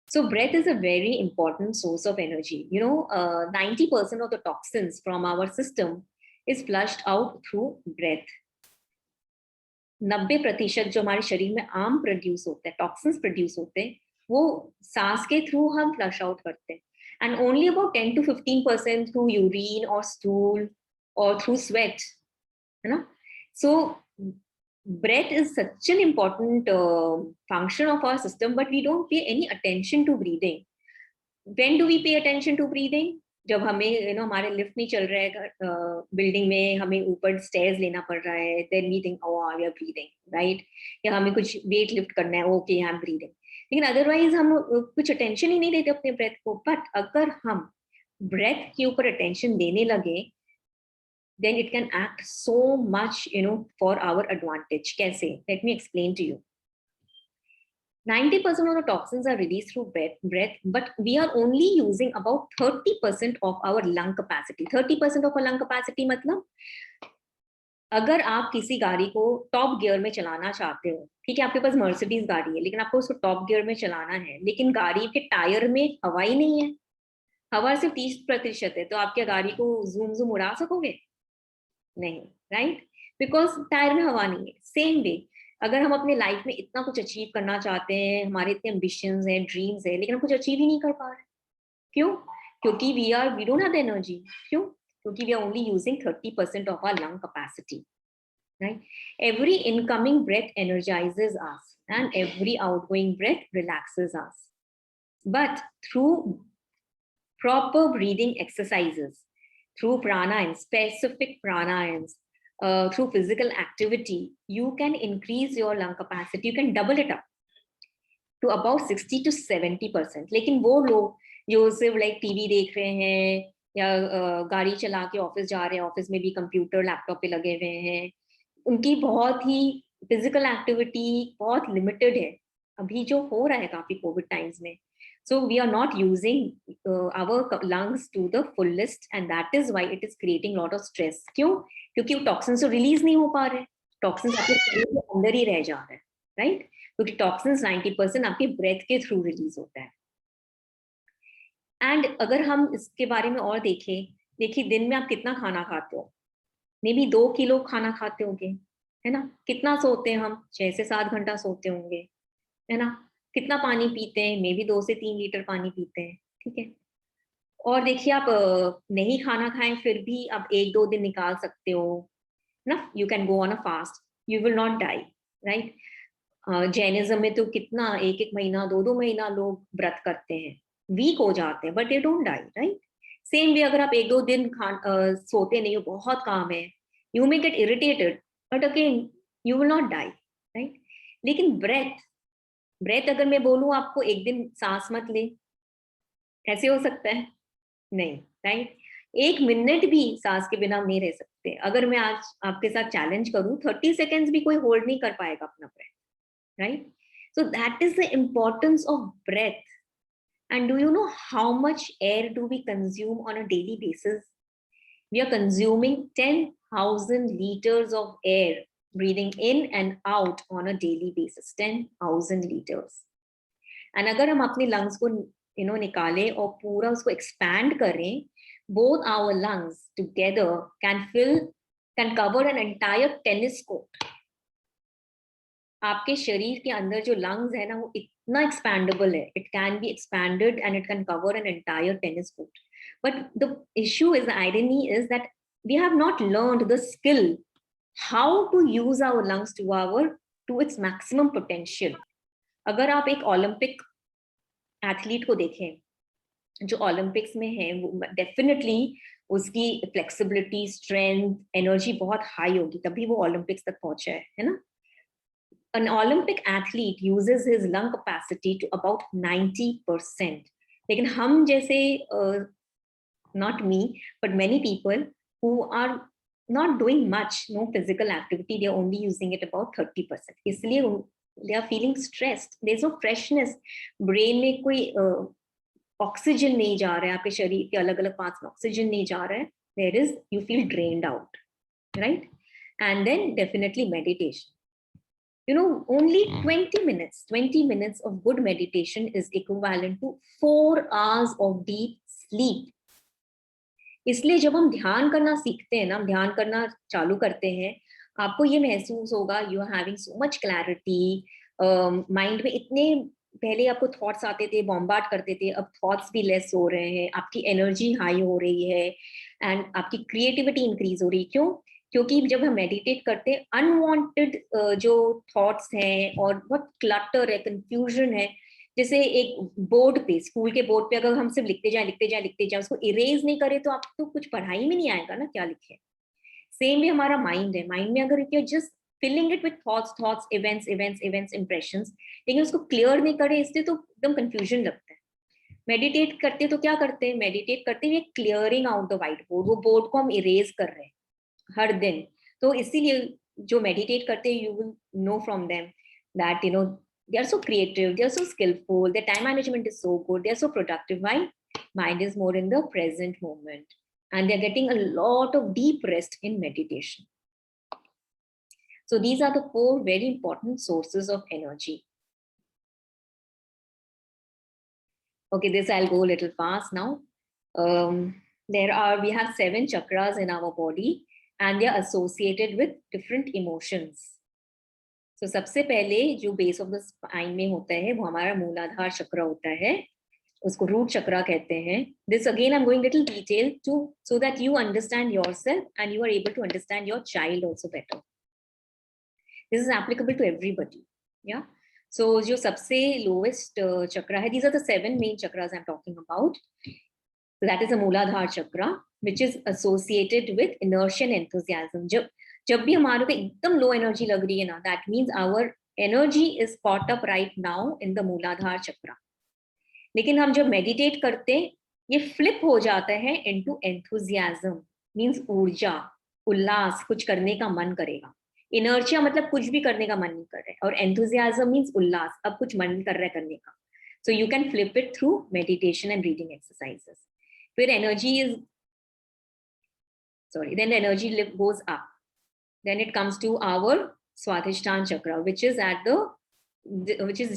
So breath is a very important source of energy. 90% of the toxins from our system is flushed out through breath. 90% जो हमारे शरीर में आम प्रोड्यूस होते हैं, टॉक्सिन्स प्रोड्यूस होते हैं, वो सांस के थ्रू हम फ्लश आउट करते हैं. And only about 10 to 15% through urine or stool or through sweat. So breath is such an important function of our system, but we don't pay any attention to breathing. When do we pay attention to breathing? जब हमें हमारे lift नहीं चल रहा है building में, हमें ऊपर स्टेयर्स लेना पड़ रहा है, then we think oh we are breathing, right? या हमें कुछ वेट लिफ्ट करना है, okay I'm breathing. लेकिन अदरवाइज हम कुछ अटेंशन ही नहीं देते अपने ब्रेथ को. बट अगर हम ब्रेथ के ऊपर अटेंशन देने लगे, then it can act so much for our advantage. कैसे? Let me explain to you. 90% of the toxins are released through breath, but we are only using about 30% of our lung capacity. 30% of our lung capacity मतलब अगर आप किसी गाड़ी को top gear में चलाना चाहते हो, ठीक है, आपके पास मर्सिडीज गाड़ी है, लेकिन आपको उसको टॉप गियर में चलाना है, लेकिन गाड़ी के टायर में हवा ही नहीं है, हवा सिर्फ 30% है, तो आप क्या गाड़ी को जूम जूम उड़ा सकोगे? नहीं, राइट? बिकॉज टायर में हवा नहीं है. सेम वे अगर हम अपने लाइफ में इतना कुछ अचीव करना चाहते हैं, हमारे इतने एम्बिशंस हैं, ड्रीम्स है, लेकिन हम कुछ अचीव ही नहीं कर पा रहे. क्यों? क्योंकि we don't have the energy. क्यों? क्योंकि we are only using 30% of our lung capacity, right? Every incoming breath energizes us and every outgoing breath relaxes us. But through proper breathing exercises, through pranayams, specific pranayams, through physical activity, you can increase your lung capacity, you can double it up to about 60 to 70%. लेकिन वो लोग जो सिर्फ like TV देख रहे हैं या गाड़ी चला के ऑफिस जा रहे हैं, ऑफिस में भी कंप्यूटर लैपटॉप पे लगे हुए हैं, उनकी बहुत ही फिजिकल एक्टिविटी बहुत लिमिटेड है अभी जो हो रहा है काफी कोविड टाइम्स में. So we are not using our lungs to the fullest and that is why it is creating lot of stress. क्यों? क्योंकि वो टॉक्सिन्स तो रिलीज नहीं हो पा रहे, टॉक्सिन्स आपके शरीर के अंदर ही रह जा रहे हैं, राइट? क्योंकि टॉक्सिन्स 90% आपके ब्रेथ के थ्रू रिलीज होता है. एंड अगर हम इसके बारे में और देखिए दिन में आप कितना खाना खाते हो? मे बी 2 किलो खाना खाते होंगे, है ना? कितना सोते हैं हम? 6 से 7 घंटा सोते होंगे, है ना? कितना पानी पीते हैं? मे बी 2 से 3 लीटर पानी पीते हैं, ठीक है? और देखिए आप नहीं खाना खाएं फिर भी आप 1-2 दिन निकाल सकते हो ना. You can go on a fast, you will not die, right? Jainism में तो कितना 1-1 महीना 2-2 महीना लोग व्रत करते हैं, वीक हो जाते हैं, but they don't die, right? Same way अगर आप 1-2 दिन सोते नहीं हो, बहुत काम है, you may get irritated, but again you will not die, right? लेकिन ब्रेथ अगर मैं बोलूं आपको एक दिन सांस मत ले, ऐसे हो सकता है? नहीं, राइट? 1 मिनट भी सांस के बिना नहीं रह सकते. अगर मैं आज आपके साथ चैलेंज करूं, 30 सेकेंड्स भी कोई होल्ड नहीं कर पाएगा अपना breath, right? So that is the importance of breath. And do you know how much air do we consume on a daily basis? We are consuming 10,000 liters of air, breathing in and out on a daily basis. 10,000 liters. And अगर हम अपने lungs को निकालें और पूरा उसको expand करें, both our lungs together can cover an entire tennis court. आपके शरीर के अंदर जो लंग्स है ना, वो इतना एक्सपैंडेबल है, it can be expanded and it can cover an entire tennis court. But the issue is, the irony is that we have not learned the skill how to use our lungs to its maximum potential. अगर आप एक Olympic athlete को देखें जो Olympics में है, वो definitely उसकी फ्लेक्सिबिलिटी, स्ट्रेंथ, एनर्जी बहुत हाई होगी, तभी वो ओलंपिक्स तक पहुंचा है ना? An Olympic athlete uses his lung capacity to about 90%. लेकिन हम जैसे not me, but many people who are not doing much, no physical activity, they are only using it about 30%. इसलिए they are feeling stressed, there's no freshness, brain में कोई oxygen नहीं जा रहा है, आपके शरीर के अलग अलग पार्ट्स में ऑक्सीजन नहीं जा रहा है, there is, you feel drained out, right? And then definitely meditation. You know, only 20 minutes of good meditation is equivalent to 4 hours of deep sleep. इसलिए जब हम ध्यान करना सीखते हैं ना, हम ध्यान करना चालू करते हैं, आपको ये महसूस होगा you are having so much clarity, mind में इतने पहले आपको थॉट्स आते थे, बॉम्बार्ड करते थे, अब थॉट्स भी लेस हो रहे हैं, आपकी एनर्जी हाई हो रही है एंड आपकी क्रिएटिविटी इंक्रीज हो रही है. क्यों? क्योंकि जब हम मेडिटेट करते हैं, अनवांटेड जो थॉट्स हैं और बहुत क्लटर है, कंफ्यूजन है, जैसे एक बोर्ड पे, स्कूल के बोर्ड पे अगर हम सिर्फ लिखते जाए उसको इरेज नहीं करें तो आपको कुछ पढ़ाई में नहीं आएगा ना क्या लिखे. सेम भी हमारा माइंड है, माइंड में अगर you just filling it with thoughts, events, impressions, लेकिन उसको क्लियर नहीं करे, इससे तो एकदम कंफ्यूजन लगता है. मेडिटेट करते तो क्या करते हैं, मेडिटेट करते हुए clearing out the white board, वो बोर्ड को हम इरेज कर रहे हैं हर दिन. तो इसीलिए जो मेडिटेट करते हैं, you will know from them that you know they are so creative, they are so skillful, their time management is so good, they are so productive. Why? Mind is more in the present moment and they're getting a lot of deep rest in meditation. So these are the 4 very important sources of energy. Okay, this I'll go a little fast now. We have 7 chakras in our body and they are associated with different emotions. तो सबसे पहले जो base of the spine में होता है वो हमारा मूलाधार चक्र होता है, उसको रूट चक्र कहते हैं. This again I am going little detail to so that you understand yourself and you are able to understand your child also better. This is applicable to everybody. Yeah so जो सबसे lowest chakra है, these are the 7 main chakras I am talking about. That is a Muladhara chakra which is associated with inertia and enthusiasm. जब भी हमारे को एकदम low energy लग रही है ना, that means our energy is caught up right now in the Muladhara chakra. लेकिन हम जब मेडिटेट करते हैं, ये फ्लिप हो जाता है इनटू एंथुसियाज्म, मीन्स ऊर्जा, उल्लास, कुछ करने का मन करेगा. इनर्शिया मतलब कुछ भी करने का मन नहीं कर रहा है, और एंथुसियाज्म मीन्स उल्लास, अब कुछ मन कर रहा है करने का. So you can flip it through meditation and reading exercises. फिर energy then the energy goes up. Then it comes to our Swadhisthana chakra, which is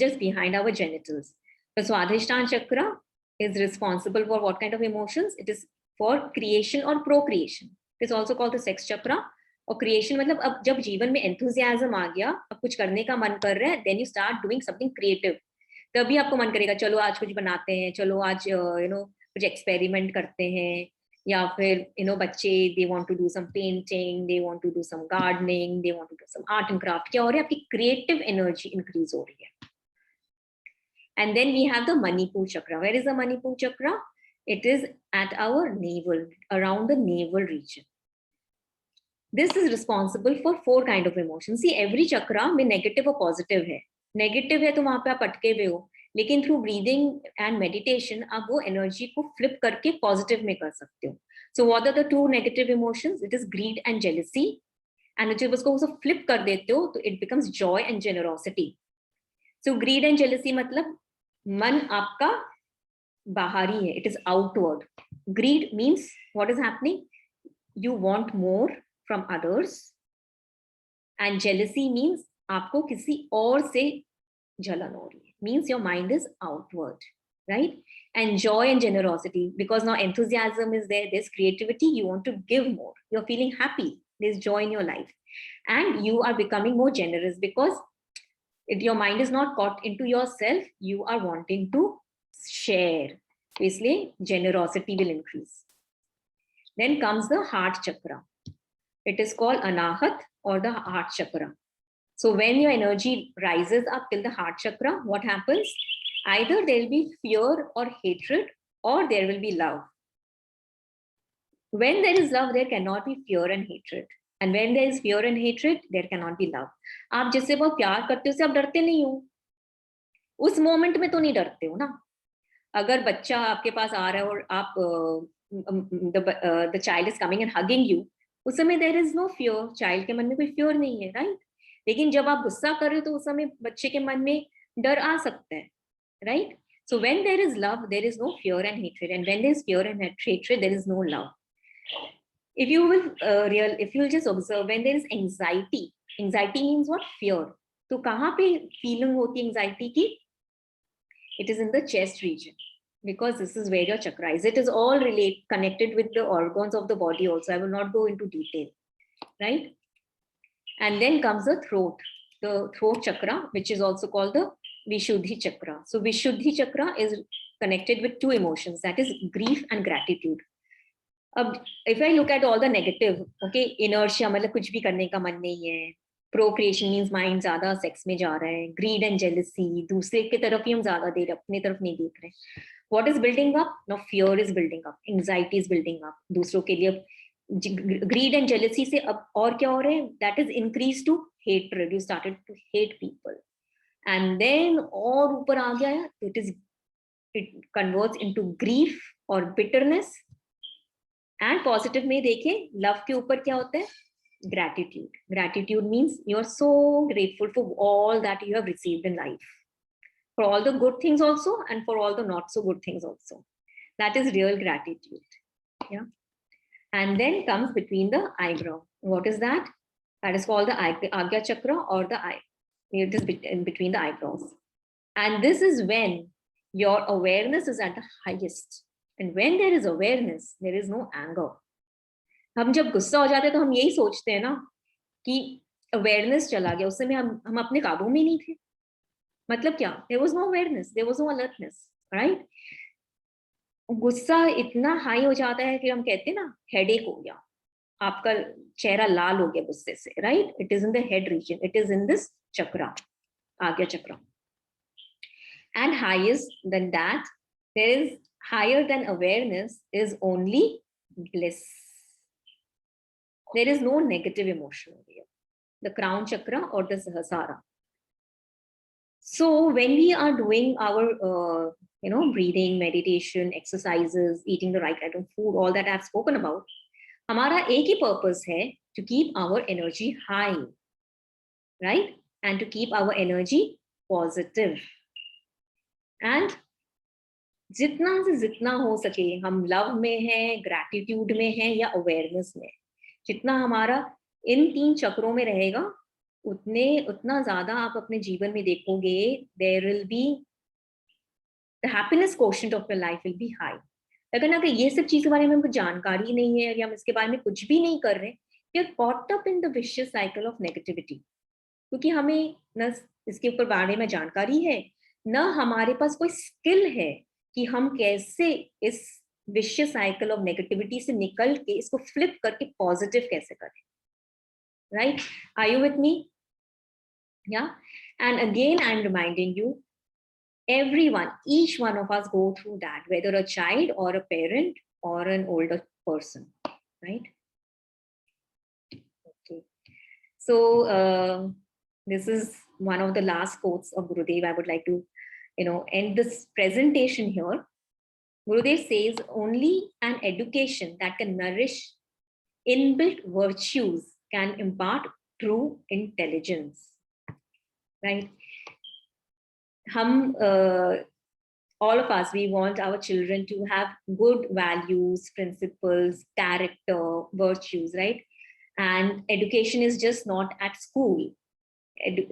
just behind our genitals. The Swadhisthana chakra is responsible for what kind of emotions? It is for creation or procreation. It is also called the sex chakra. और creation मतलब अब जब जीवन में enthusiasm आ गया, अब कुछ करने का मन कर रहा है, then you start doing something creative. तभी आपको मन करेगा चलो आज कुछ बनाते हैं, चलो आज कुछ एक्सपेरिमेंट करते हैं, या फिर बच्चे they want to do some painting, they want to do some gardening, they want to do some art and craft. क्या हो रहा है, आपकी creative energy increase हो रही है. And then we have the Manipur chakra. Where is the Manipur chakra? It is at our navel, around the navel region. This is responsible for 4 kind of emotions. See, every chakra में negative और positive है. Negative है तो वहां पे आप अटके हुए हो, लेकिन थ्रू ब्रीदिंग एंड मेडिटेशन आप वो एनर्जी को फ्लिप करके पॉजिटिव में कर सकते हो. So what are the 2 negative emotions? It is greed and jealousy. And जब उसको फ्लिप कर देते हो तो it becomes joy and generosity. So greed and jealousy मतलब मन आपका बाहरी है, it is outward. Greed means what is happening, you want more from others, and jealousy means आपको किसी और से जलन हो रही है, means your mind is outward, right? And joy and generosity, because now enthusiasm is there, there's creativity, you want to give more, you're feeling happy, there's joy in your life, and you are becoming more generous because your mind is not caught into yourself, you are wanting to share. Basically generosity will increase. Then comes the heart chakra. It is called Anahat or the heart chakra. So when your energy rises up till the heart chakra, what happens? Either there will be fear or hatred, or there will be love. When there is love, there cannot be fear and hatred. And when there is fear and hatred, there cannot be love. आप जिससे बहुत प्यार करते हो, उससे आप डरते नहीं हो. उस मोमेंट में तो नहीं डरते हो ना. अगर बच्चा आपके पास आ रहा है और आप the child is coming and hugging you, उस समय there is no fear. Child के मन में कोई fear नहीं है, right? लेकिन जब आप गुस्सा कर रहे हो तो उस समय बच्चे के मन में डर आ सकता है, right? So when there is love, there is no fear and hatred, and when there is fear and hatred, there is no love. If you will just observe, when there is anxiety means what? Fear. तो कहाँ पे feeling होती है anxiety की? It is in the chest region, because this is where your chakra is. It is all connected with the organs of the body also. I will not go into detail, right? And then comes the throat chakra, which is also called the Vishuddhi chakra. So Vishuddhi chakra is connected with two emotions, that is grief and gratitude. If I look at all the negative, okay, inertia मतलब कुछ भी करने का मन नहीं है, procreation means mind ज़्यादा sex में जा रहा है, greed and jealousy, दूसरे की तरफ ही हम ज़्यादा दे रहे, अपने तरफ नहीं देख रहे. What is building up? Now fear is building up, anxiety is building up. दूसरों के लिए greed and jealousy से अब और क्या हो रहा है? That is increased to hatred. You started to hate people, and then और ऊपर आ गया है, it converts into grief or bitterness. And positive में देखें, love के ऊपर क्या होता है? Gratitude. Gratitude means you are so grateful for all that you have received in life, for all the good things also, and for all the not so good things also. That is real gratitude. Yeah. And then comes between the eyebrow. What is that? That is called the Agya chakra, or the eye. It is between the eyebrows. And this is when your awareness is at the highest. And when there is awareness, there is no anger. हम जब गुस्सा हो जाते हैं तो हम यही सोचते हैं ना कि awareness चला गया, उस समय हम अपने काबू में नहीं थे. मतलब क्या? There was no awareness, there was no alertness, right? गुस्सा इतना हाई हो जाता है कि हम कहते हैं ना हेडेक हो गया, आपका चेहरा लाल हो गया गुस्से से, right? It is in the head region, it is in this chakra, Agya chakra. And highest than that, there is higher than awareness is only bliss. There is no negative emotion over here. The crown chakra or the Sahasrara. So when we are doing our breathing, meditation, exercises, eating the right kind of food, all that I've spoken about, हमारा एक ही purpose है to keep our energy high, right? And to keep our energy positive. And जितना से जितना हो सके हम love में हैं, ग्रैटिट्यूड में हैं या अवेयरनेस में, जितना हमारा इन 3 चक्रों में रहेगा उतना ज्यादा आप अपने जीवन में देखोगे, there will be the happiness quotient of your life will be high. अगर ये सब चीज के बारे में हमको जानकारी नहीं है या हम इसके बारे में कुछ भी नहीं कर रहे, we are caught up in the vicious cycle of negativity, क्योंकि हमें न इसके ऊपर बारे में जानकारी है, न हमारे पास कोई स्किल है कि हम कैसे इस विशियस साइकिल ऑफ नेगेटिविटी से निकल के इसको फ्लिप करके पॉजिटिव कैसे करें. Right? Are you with me? Yeah. And again, I'm reminding you, everyone, each one of us go through that, whether a child or a parent or an older person, right? Okay. So this is one of the last quotes of Gurudev. I would like to, end this presentation here. Gurudev says, only an education that can nourish inbuilt virtues can impart true intelligence. Right? All of us, we want our children to have good values, principles, character, virtues, right? And education is just not at school.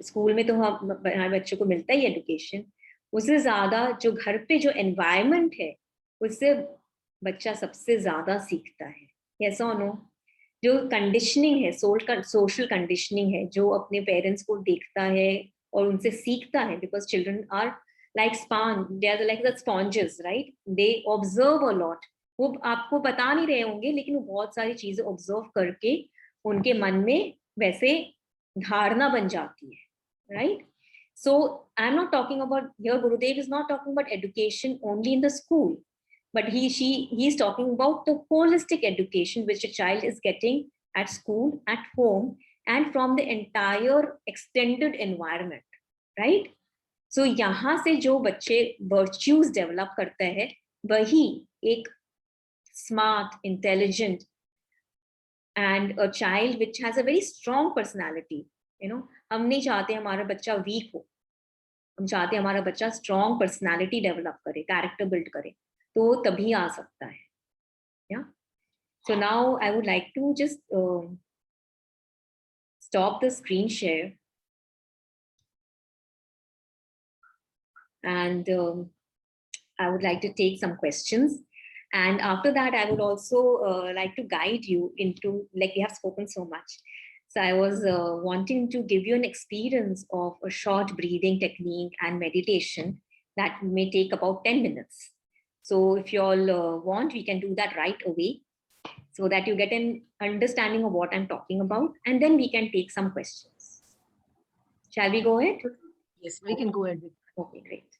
School में तो हमारे बच्चों को मिलता ही education. उससे ज़्यादा जो घर पे जो environment है, उससे बच्चा सबसे ज़्यादा सीखता है. Yes or no? जो कंडीशनिंग है, सोशल कंडीशनिंग है, जो अपने पेरेंट्स को देखता है और उनसे सीखता है, because children are like sponge, they are like the sponges, right? They observe a lot. वो आपको बता नहीं रहे होंगे, लेकिन वो बहुत सारी चीजें ऑब्जर्व करके उनके मन में वैसे धारणा बन जाती है, right? So I'm not talking about here, Gurudev is not talking about education only in the school, but he's talking about the holistic education which a child is getting at school, at home, and from the entire extended environment, right? So यहाँ से जो बच्चे virtues develop करते हैं, वही एक smart, intelligent, and a child which has a very strong personality हम नहीं चाहते हमारा बच्चा वीक हो, हम चाहते हमारा बच्चा स्ट्रॉन्ग पर्सनालिटी डेवलप करे, कैरेक्टर बिल्ड करे, तो तभी आ सकता है. Yeah so now I would like to just stop the screen share and I would like to take some questions, and after that I would also like to guide you into, like we have spoken so much, so I was wanting to give you an experience of a short breathing technique and meditation that may take about 10 minutes. So if you all want, we can do that right away so that you get an understanding of what I'm talking about, and then we can take some questions. Shall we go ahead? Yes, we can go ahead. Okay, great.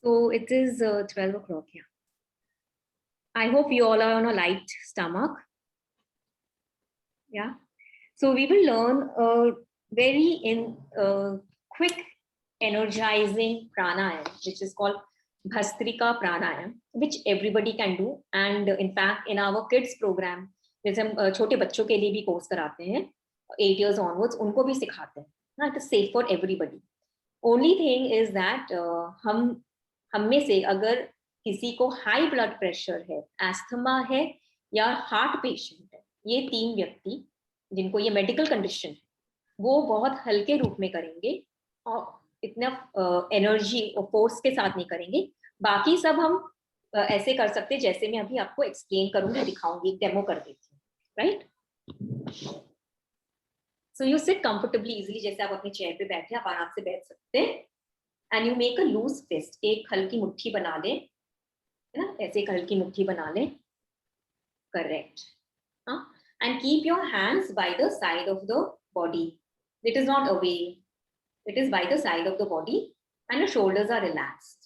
So it is 12 o'clock here. I hope you all are on a light stomach. Yeah. So we will learn a very quick energizing pranayam, which is called Bhastrika Pranayam, which everybody can do. And in fact, in our kids program, जैसे हम छोटे बच्चों के लिए भी course कराते हैं 8 years onwards, उनको भी सिखाते हैं ना. It is safe for everybody. Only thing is that हम में से अगर किसी को हाई ब्लड प्रेशर है, एस्थमा है या हार्ट पेशेंट है, ये 3 व्यक्ति जिनको ये मेडिकल कंडीशन है, वो बहुत हल्के रूप में करेंगे और इतना एनर्जी और फोर्स के साथ नहीं करेंगे. बाकी सब हम ऐसे कर सकते हैं जैसे मैं अभी आपको एक्सप्लेन करूंगी, दिखाऊंगी, डेमो कर देती हूँ. Right. So you sit comfortably easily, जैसे आप अपने चेयर पे बैठे आप आराम से बैठ सकते हैं. And you make a loose fist, एक हल्की मुट्ठी बना लें, है ना, ऐसे एक हल्की मुट्ठी बना लें. Correct. And keep your hands by the side of the body. It is not away, it is by the side of the body and your shoulders are relaxed.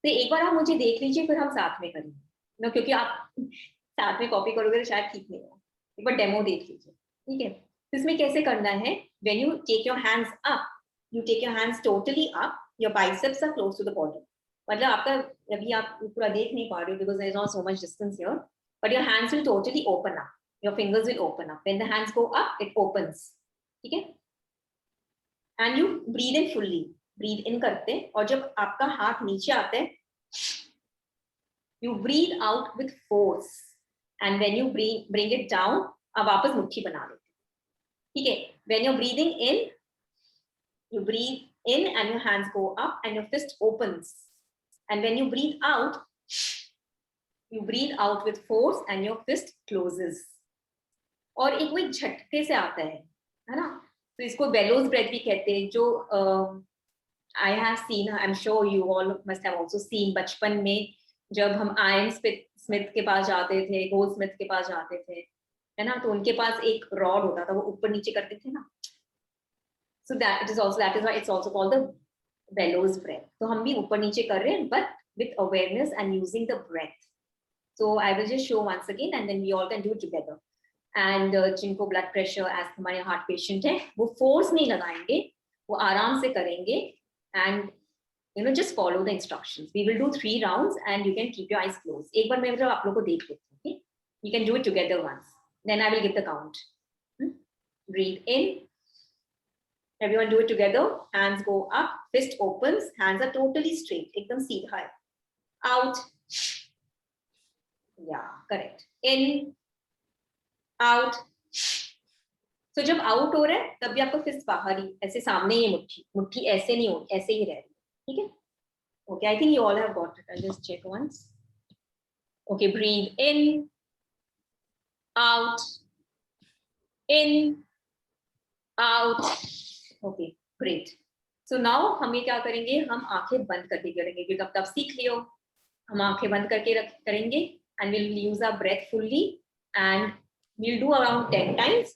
तो एक बार आप मुझे देख लीजिए, फिर हम साथ में करेंगे ना, क्योंकि आप साथ में कॉपी करोगे तो शायद ठीक नहीं हो. एक बार डेमो देख लीजिए. ठीक है. तो इसमें कैसे करना है, when you take your hands up, you take your hands totally up, your biceps are close to the body. मतलब आपका अभी आप पूरा देख नहीं पा रहे हो because there is not so much distance here, but your hands will totally open up, your fingers will open up. When the hands go up it opens. ठीक है. And you breathe in fully, breathe in करते, और जब आपका हाथ नीचे आता है you breathe out with force, and when you bring it down, अब वापस मुट्ठी बना लेते. ठीक है. When you breathing in, you breathe in and your hands go up and your fist opens, and when you breathe out with force and your fist closes. और एक वो झटके से आता है ना, तो इसको बेलोज ब्रेथ भी कहते हैं, जो I have seen, I'm sure you all must have also seen, बचपन में जब हम आयरन स्मिथ के पास जाते थे, गोल्ड स्मिथ के पास जाते थे, है ना, तो उनके पास एक रॉड होता था, वो ऊपर नीचे करते थे ना. So that is why it's also called the bellows breath. So हम भी ऊपर नीचे कर रहे हैं, but with awareness and using the breath. So I will just show once again and then we all can do it together. And जिनको blood pressure, asthma या heart patient है, वो force नहीं लगाएंगे, वो आराम से करेंगे, and you know, just follow the instructions. We will do 3 rounds and you can keep your eyes closed. एक बार मैं मतलब आप लोगों को देख लेती हूँ. Okay? You can do it together once. Then I will give the count. Breathe in. Everyone do it together. Hands go up, fist opens, hands are totally straight. एकदम सीधा है. Out. Yeah, correct. In. Out. So जब out हो रहा है तब भी आपको fist बाहर ही, ऐसे सामने ही मुट्ठी ऐसे नहीं होगी, ऐसे ही रह रही है. ठीक है. Okay, I think you all have got it. I'll just check once. Okay, breathe in. Out. In. Out. Okay, great. So now हम ये क्या करेंगे, हम आंखें बंद करके करेंगे, क्योंकि अब तब सीख लियो. हम आंखें बंद करके करेंगे and we'll use our breath fully and we'll do around 10 times.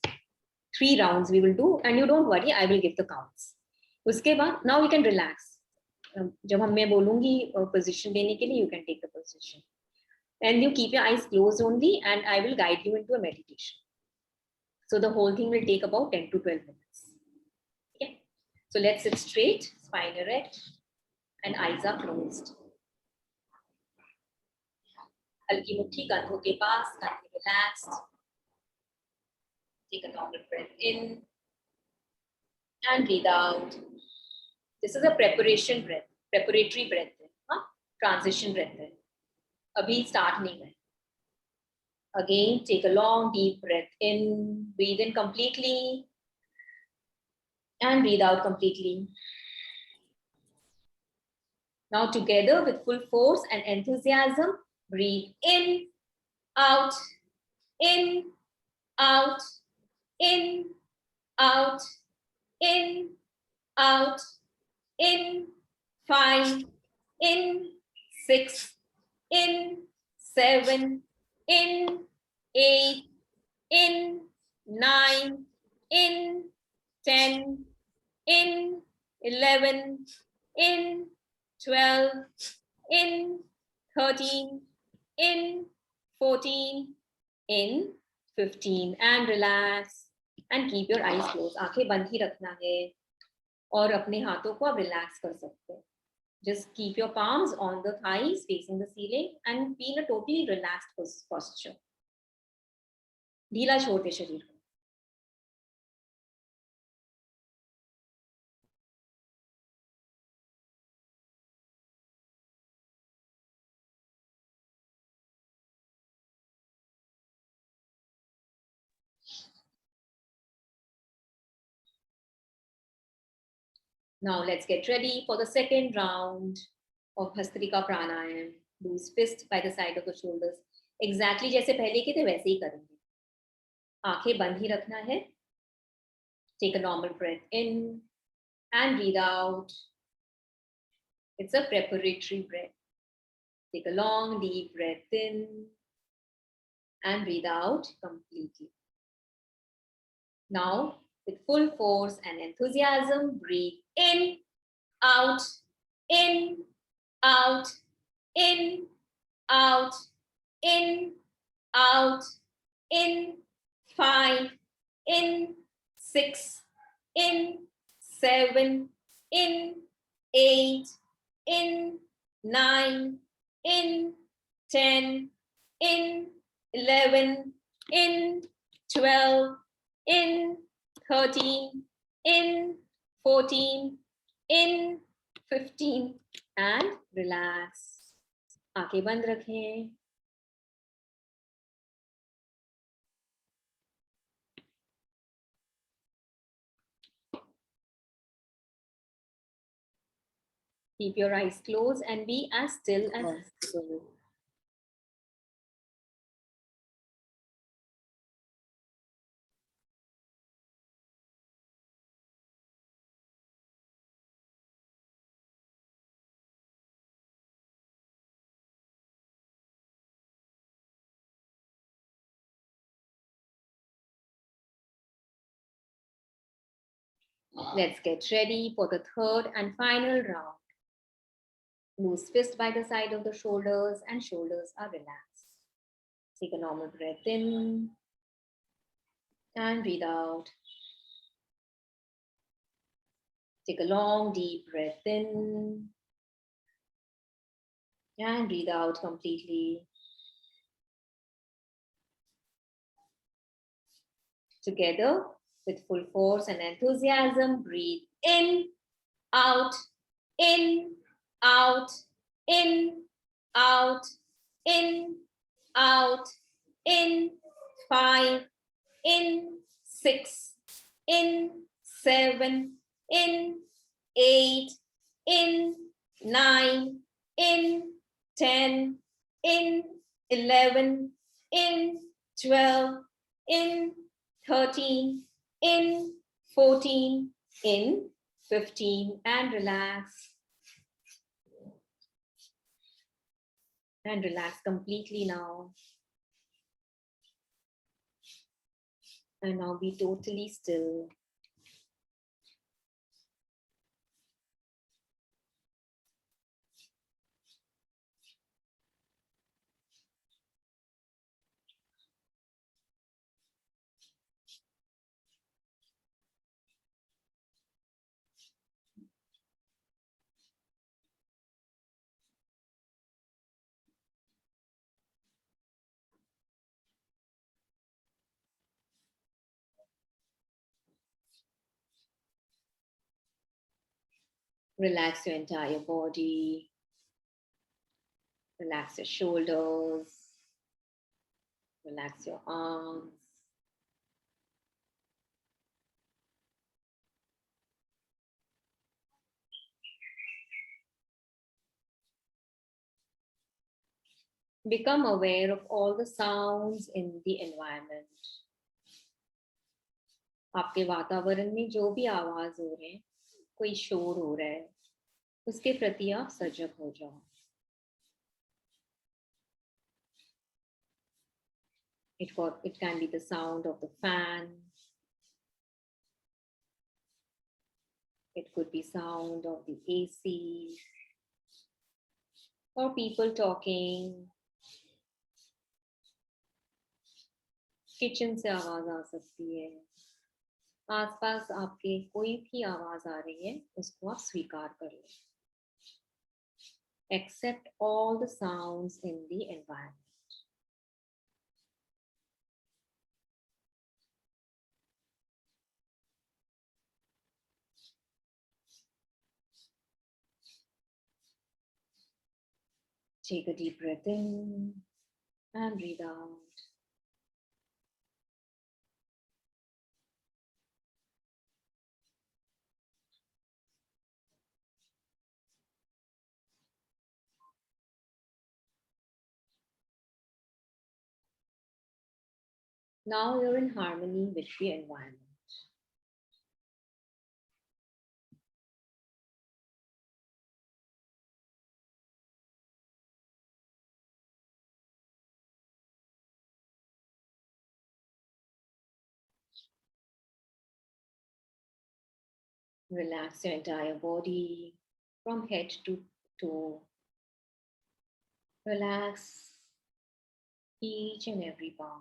3 rounds we will do and you don't worry, I will give the counts. उसके बाद now you can relax. जब मैं बोलूंगी position लेने के लिए, you can take the position and you keep your eyes closed only and I will guide you into a meditation. So the whole thing will take about 10 to 12 minutes. Okay, so let's sit straight, spine erect and eyes are closed. हल्की मुट्ठी कंधों के पास, कंधे relaxed. Take a normal breath in and breathe out. This is a preparation breath, preparatory breath, transition breath. Abhi start nahi hai. Again, take a long deep breath in, breathe in completely and breathe out completely. Now together with full force and enthusiasm, breathe in, out, in, out, in, out, in, out, in, 5, in, 6, in, 7, in, 8, in, 9, in, 10, in, 11, in, 12, in, 13, in, 14, in, 15, and relax and keep your eyes closed. आंखें बंद ही रखना है और अपने हाथों को आप relax कर सकते हैं. Just keep your palms on the thighs facing the ceiling and be in a totally relaxed posture. ढीला छोड़ दे शरीर को. Now let's get ready for the second round of Bhastrika Pranayam. Loose fist by the side of the shoulders. Exactly जैसे पहले के थे वैसे ही करेंगे. आंखें बंद ही रखना है. Take a normal breath in and breathe out. It's a preparatory breath. Take a long deep breath in and breathe out completely. Now with full force and enthusiasm, breathe in, out, in, out, in, out, in, out, in, 5, in, 6, in, 7, in, 8, in, 9, in, 10, in, 11, in, 12, in, 13, in, 14, in, 15, and relax. आंखें बंद रखें. Keep your eyes closed and be as still as possible. Let's get ready for the third and final round. Loose fist by the side of the shoulders and shoulders are relaxed. Take a normal breath in and breathe out. Take a long deep breath in and breathe out completely. Together with full force and enthusiasm, breathe in, out, in, out, in, out, in, out, in, 5, in, 6, in, 7, in, 8, in, 9, in, 10, in, 11, in, 12, in, 13, in, 14, in, 15, and relax. And relax completely now. And now be totally still. Relax your entire body. Relax your shoulders. Relax your arms. Become aware of all the sounds in the environment. आपके वातावरण में जो भी आवाज हो रहे हैं, कोई शोर हो रहा है, उसके प्रति आप सजग हो जाओ. It can be the sound of the fan. It could be sound of the AC or people talking. Kitchen से आवाज आ सकती है. आसपास आपके कोई भी आवाज आ रही है, उसको आप स्वीकार कर लें. Accept all the sounds in the environment. Take a deep breath in and breathe out. Now you're in harmony with the environment. Relax your entire body from head to toe. Relax each and every part.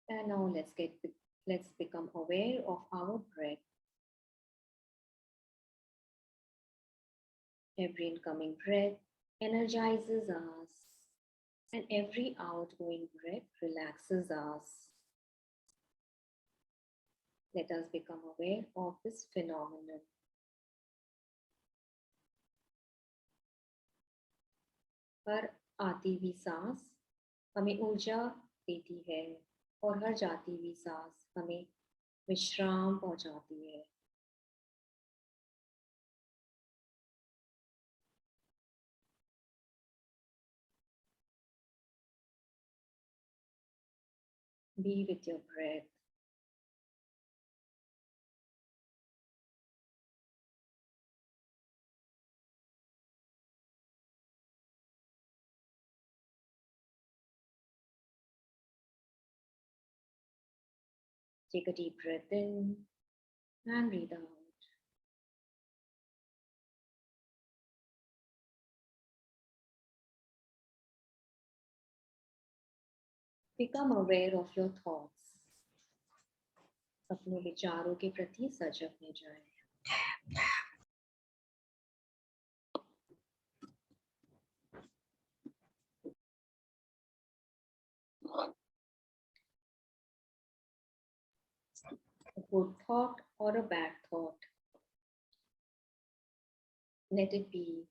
And now let's become aware of our breath. Every incoming breath energizes us, and every outgoing breath relaxes us. Let us become aware of this phenomenon. हर आती हुई सांस हमें ऊर्जा देती है और हर जाती हुई सांस हमें विश्राम पहुंचाती है. Be with your breath. Take a deep breath in and breathe out. Become aware of your thoughts. अपने विचारों के प्रति सजग हो जाएं. A good thought or a bad thought, let it be.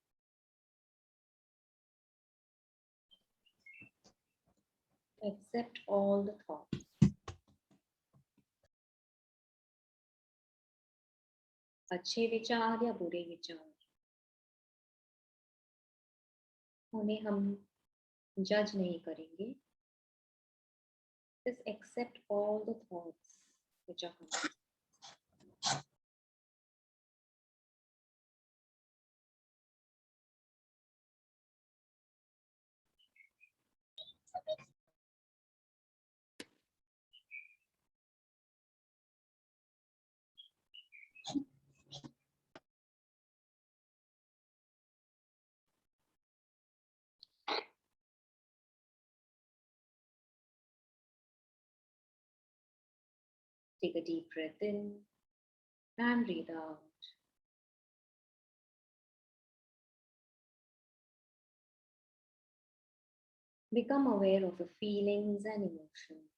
Accept all the thoughts. अच्छे विचार या बुरे विचार, उन्हें हम जज नहीं करेंगे. Just accept all the thoughts which are coming. Take a deep breath in and breathe out. Become aware of your feelings and emotions.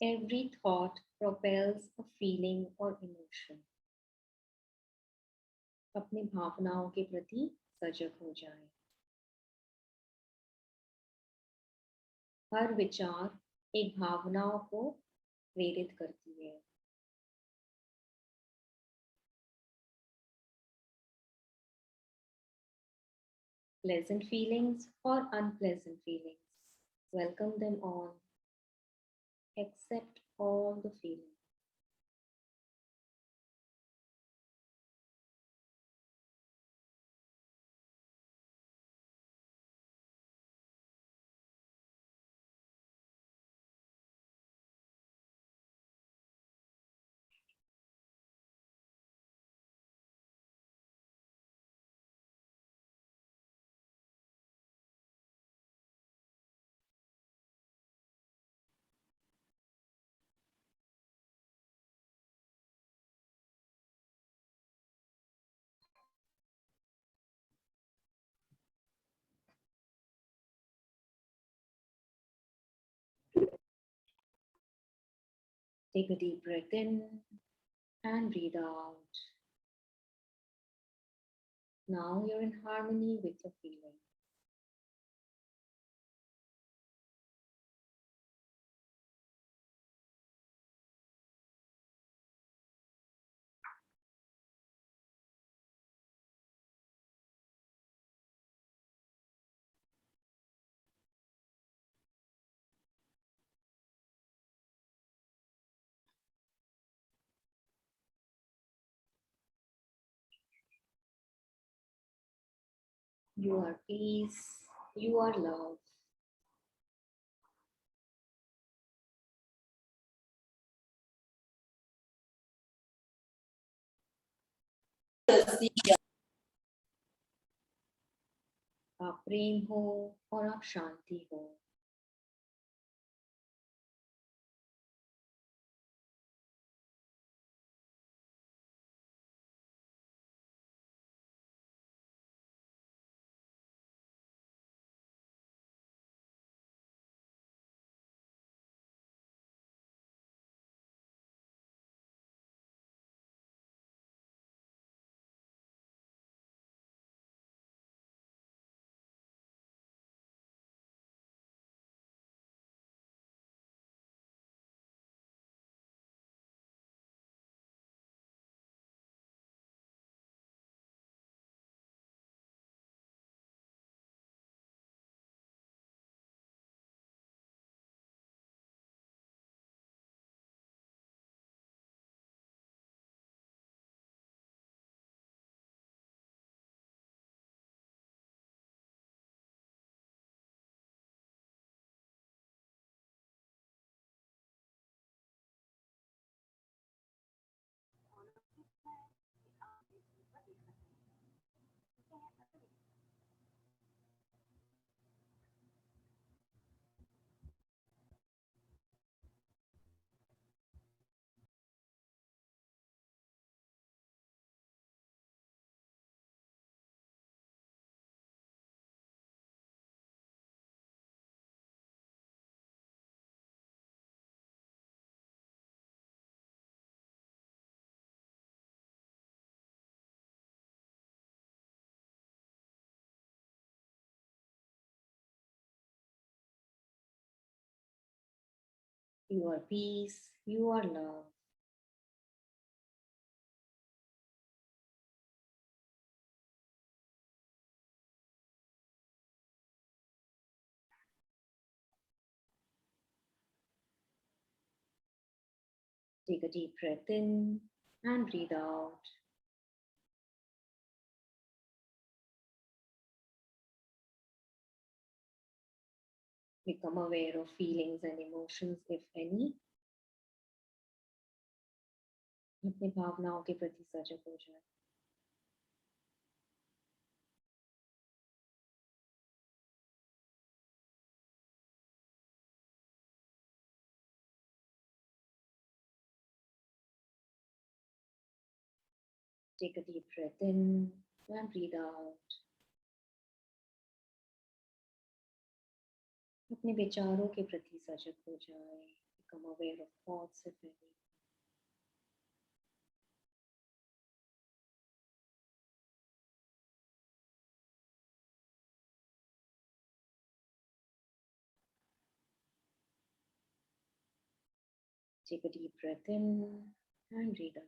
Every thought propels a feeling or emotion. अपनी भावनाओं के प्रति सजग हो जाएं। हर विचार एक भावनाओं को प्रेरित करती है। Pleasant feelings or unpleasant feelings, welcome them all. Accept all the feelings. Take a deep breath in and breathe out. Now you're in harmony with your feelings. You are peace, you are love. आप प्रेम हो और आप शांति हो। You are peace, you are love. Take a deep breath in and breathe out. Become aware of feelings and emotions, if any. अपनी भावनाओं के प्रति सजग हो जाए। Take a deep breath in and breathe out. अपने विचारों के प्रति सजग हो जाए. Become aware of thoughts if any. Take a deep breath in and breathe out.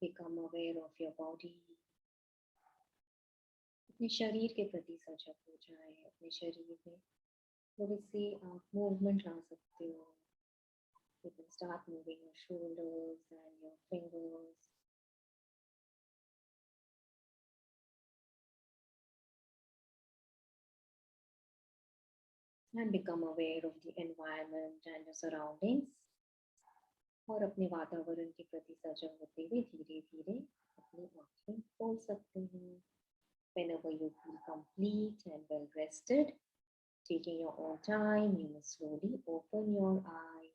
Become aware of your body. अपने शरीर के प्रति सजग हो जाए. अपने शरीर में थोड़ी सी आप मूवमेंट ला सकते हो. You can start moving your shoulders and your fingers. And become aware of the environment and your surroundings. और अपने वातावरण के प्रति सजग होते हुए धीरे धीरे अपनी आँखें खोल सकते हैं. Whenever you feel complete and well rested, taking your own time, you must slowly open your eyes.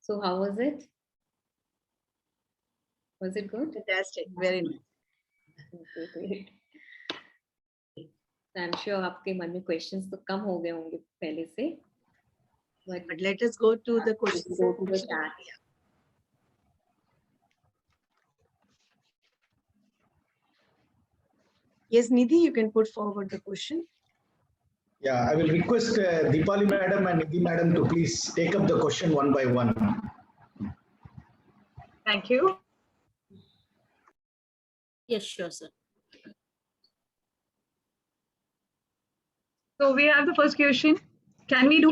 So how was it? Was it good? Fantastic. Very nice. Okay, great. I'm sure आपके मन में questions तो कम हो गए होंगे पहले से. But let us go to the questions. Go to the chat. Yes, Nidhi, you can put forward the question. Yeah, I will request Deepali madam and Nidhi madam to please take up the question one by one. Thank you. Yes, sure, sir. So we have the first question. Can we do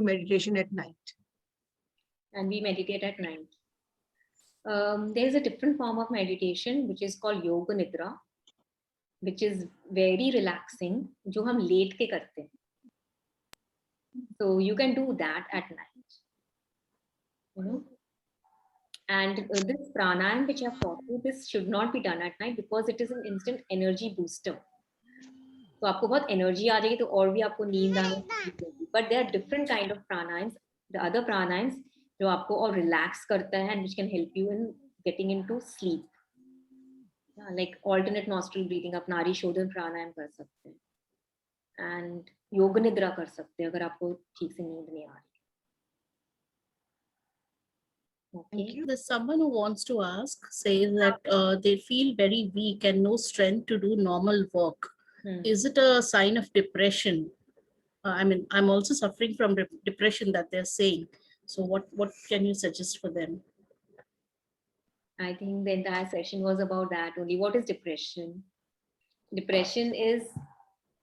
meditation at night? And we meditate at night. There's a different form of meditation which is called Yoga Nidra, which is very relaxing, जो हम late के करते हैं. So you can do that at night. You know? And this pranayam which I have taught you, this should not be done at night because it is an instant energy booster. तो आपको बहुत energy आ जाएगी तो और भी आपको नींद आने लगेगी. But there are different kind of pranayams. The other pranayams जो आपको और relax करता है and which can help you in getting into sleep. Yeah, like alternate nostril breathing, आप नाड़ी शोधन प्राणायाम कर सकते हैं. And योग निद्रा कर सकते हैं अगर आपको ठीक से नींद नहीं आ रही. Thank you. There's someone who wants to ask, says that they feel very weak and no strength to do normal work. Is it a sign of depression? I mean, I'm also suffering from depression that they're saying. So what can you suggest for them? I think the entire session was about that only. What is depression? Depression is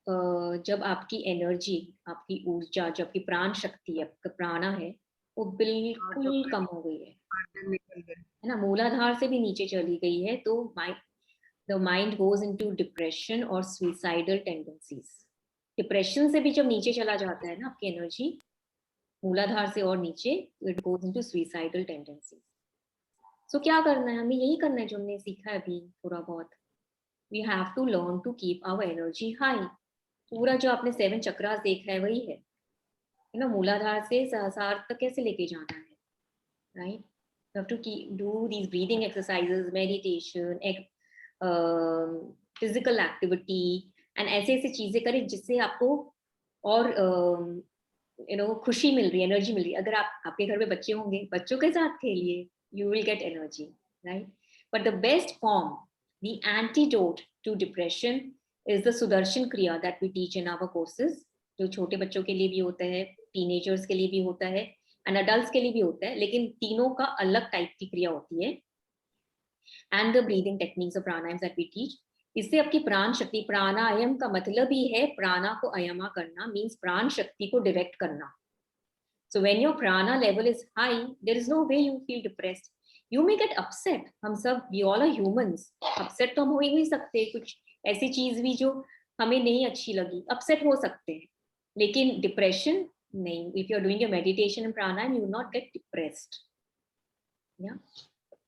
जब आपकी energy, आपकी ऊर्जा, जो आपकी प्राण शक्ति है, आपका प्राणा है, वो बिल्कुल कम हो गई है ना, मूलाधार से भी नीचे चली गई है, तो the mind goes into depression or suicidal tendencies. Depression से भी जब नीचे चला जाता है ना आपकी एनर्जी, मूलाधार से और नीचे, it goes into suicidal tendencies. So क्या करना है, हमें यही करना है जो हमने सीखा है अभी थोड़ा बहुत. We have to learn to keep our energy high. पूरा जो आपने 7 चक्रास देखा है वही है ना, मूलाधार से सहस्रार तक कैसे लेके जाना है, right? You have to do these breathing exercises, meditation, physical activity, and ऐसे चीजें करें जिससे आपको और खुशी मिल रही है, एनर्जी मिल रही है. अगर आपके घर में बच्चे होंगे, बच्चों के साथ खेलिए, you will get energy, right? But the best form, the antidote to depression is the Sudarshan Kriya that we teach in our courses, जो छोटे बच्चों के लिए भी होता है, teenagers के लिए भी होता है, and adults के लिए भी होता है, लेकिन तीनों का अलग टाइप की क्रिया होती है. And the breathing techniques of pranayams that we teach. इससे आपकी प्राण शक्ति, प्राणायाम का मतलब ही है प्राणा को अयमा करना, मीन्स प्राण शक्ति को डायरेक्ट करना. So when your prana level is high, there is no way you feel depressed. You may get upset. हम सब, we all are humans. Upset तो हम हो ही नहीं सकते. कुछ ऐसी चीज भी जो हमें नहीं अच्छी लगी, upset हो सकते हैं. लेकिन depression नहीं. If you are doing your meditation and pranayam, you will not get depressed. Yeah,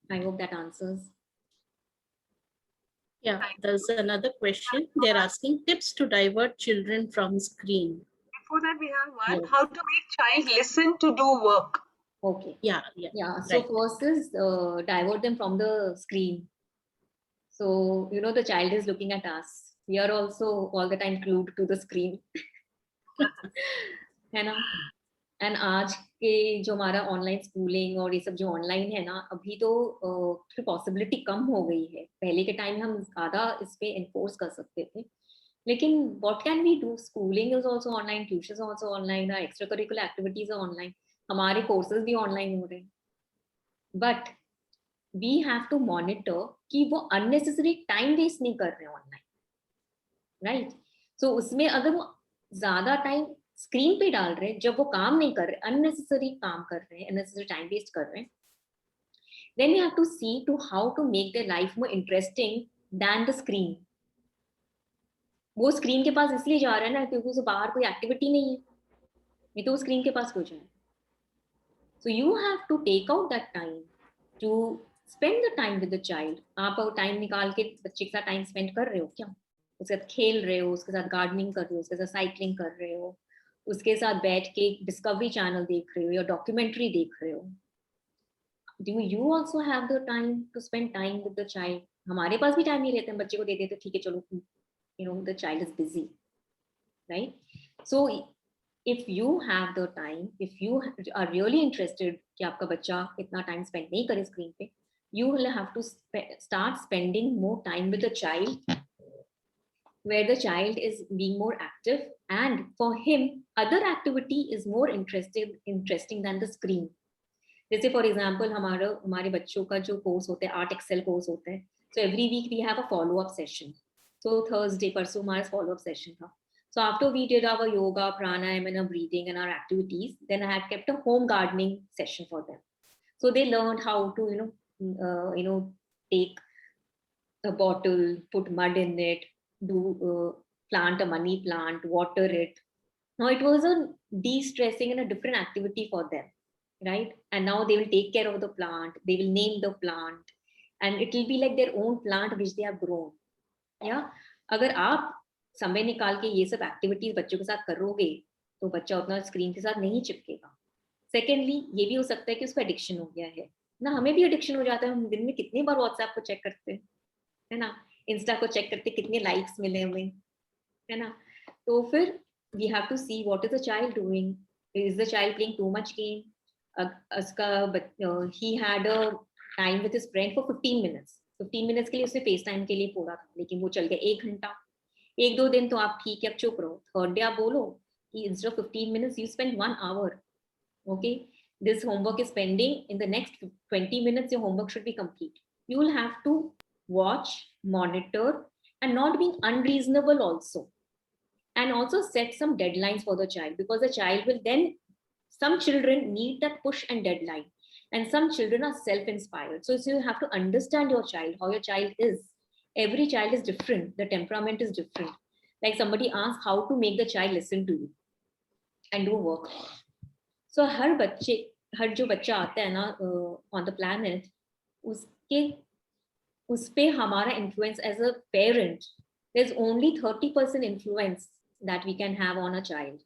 I hope that answers. Yeah, there's another question. They're asking tips to divert children from screen. Before that, we have one. Yes. How to make child listen to do work. Okay. Yeah. So Right. first is divert them from the screen. So, you know, the child is looking at us. We are also all the time glued to the screen. है ना? And आज के जो हमारा online schooling और ये सब जो ऑनलाइन है ना, अभी तो थोड़ी पॉसिबिलिटी कम हो गई है. पहले के टाइम हम ज्यादा इस पे एनफोर्स कर सकते थे. लेकिन what can we do? Schooling is also online, tuition also online, extra curricular activities are online, हमारे कोर्सेज भी ऑनलाइन हो रहे हैं. But we have to monitor कि वो अननेसेसरी टाइम वेस्ट नहीं कर रहे हैं ऑनलाइन, राइट? सो उसमें अगर वो ज्यादा टाइम स्क्रीन पे डाल रहे हैं, जब वो काम नहीं कर रहे, अननेसेसरी काम कर रहे हैं, अननेसेसरी टाइम वेस्ट कर रहे हैं, then you have to see to how to make their life more interesting than the screen. वो स्क्रीन के पास इसलिए जा रहा है ना क्योंकि उसे बाहर कोई एक्टिविटी नहीं है, नहीं तो वो स्क्रीन के पास क्यों जाए? So you have to take out that time to spend the time with the child. आप टाइम निकाल के बच्चे के साथ टाइम स्पेंड कर रहे हो क्या? उसके साथ खेल रहे हो, उसके साथ गार्डनिंग कर रहे हो, उसके साथ साइकिलिंग कर रहे हो, उसके साथ बैठ के डिस्कवरी चैनल देख रहे हो या डॉक्यूमेंट्री देख रहे हो. Do you also have the time to spend time with the child? हमारे पास भी टाइम नहीं रहता है, बच्चे को दे देते ठीक है चलो, you know, the child is busy, right? So if you have the time, if you are really interested कि आपका बच्चा इतना टाइम स्पेंड नहीं करे स्क्रीन पे, you will have to start spending more time with the child, where the child is being more active, and for him other activity is more interesting than the screen. जैसे for example हमारे बच्चों का जो course होता है, art Excel course होता है, so every week we have a follow up session. So Thursday परसों हमारा फॉलो अप सेशन था. So after we did our yoga, pranayam and our breathing and our activities, then I had kept a home gardening session for them. So they learned how to, take a bottle, put mud in it, plant a money plant, water it. Now it was a de-stressing and a different activity for them, right? And now they will take care of the plant, they will name the plant, and it will be like their own plant which they have grown. Yeah, अगर आप समय निकाल के ये सब activities बच्चों के साथ करोगे तो बच्चा उतना स्क्रीन के साथ नहीं चिपकेगा. सेकेंडली, ये भी हो सकता है कि उसको एडिक्शन हो गया है ना. हमें भी एडिक्शन हो जाता है, हम दिन में कितनी बार व्हाट्सएप को चेक करते हैं, है ना, इंस्टा को चेक करते कितने लाइक्स मिले हमें, है ना. तो फिर we have to see what is the child doing. Is the child playing too much game? उसका ही had a time with his friend for 15 minutes के लिए उसने फेस टाइम के लिए बोला था, लेकिन वो चल गया 1 घंटा. 1-2 दिन तो आप ठीक है, अब चुप रहो. थर्ड डे आप बोलो कि instead of 15 minutes you spend 1 hour. Okay, this homework is pending. In the next 20 minutes your homework should be complete. You will have to watch, monitor, and not being unreasonable also, and also set some deadlines for the child, because the child will then, some children need that push and deadline, and some children are self-inspired. So you have to understand your child, how your child is. Every child is different, the temperament is different. Like somebody asked how to make the child listen to you and do work. So हर जो बच्चा आता है ना on the planet, उस पे हमारा influence as a parent, there's only 30% influence that we can have on a child.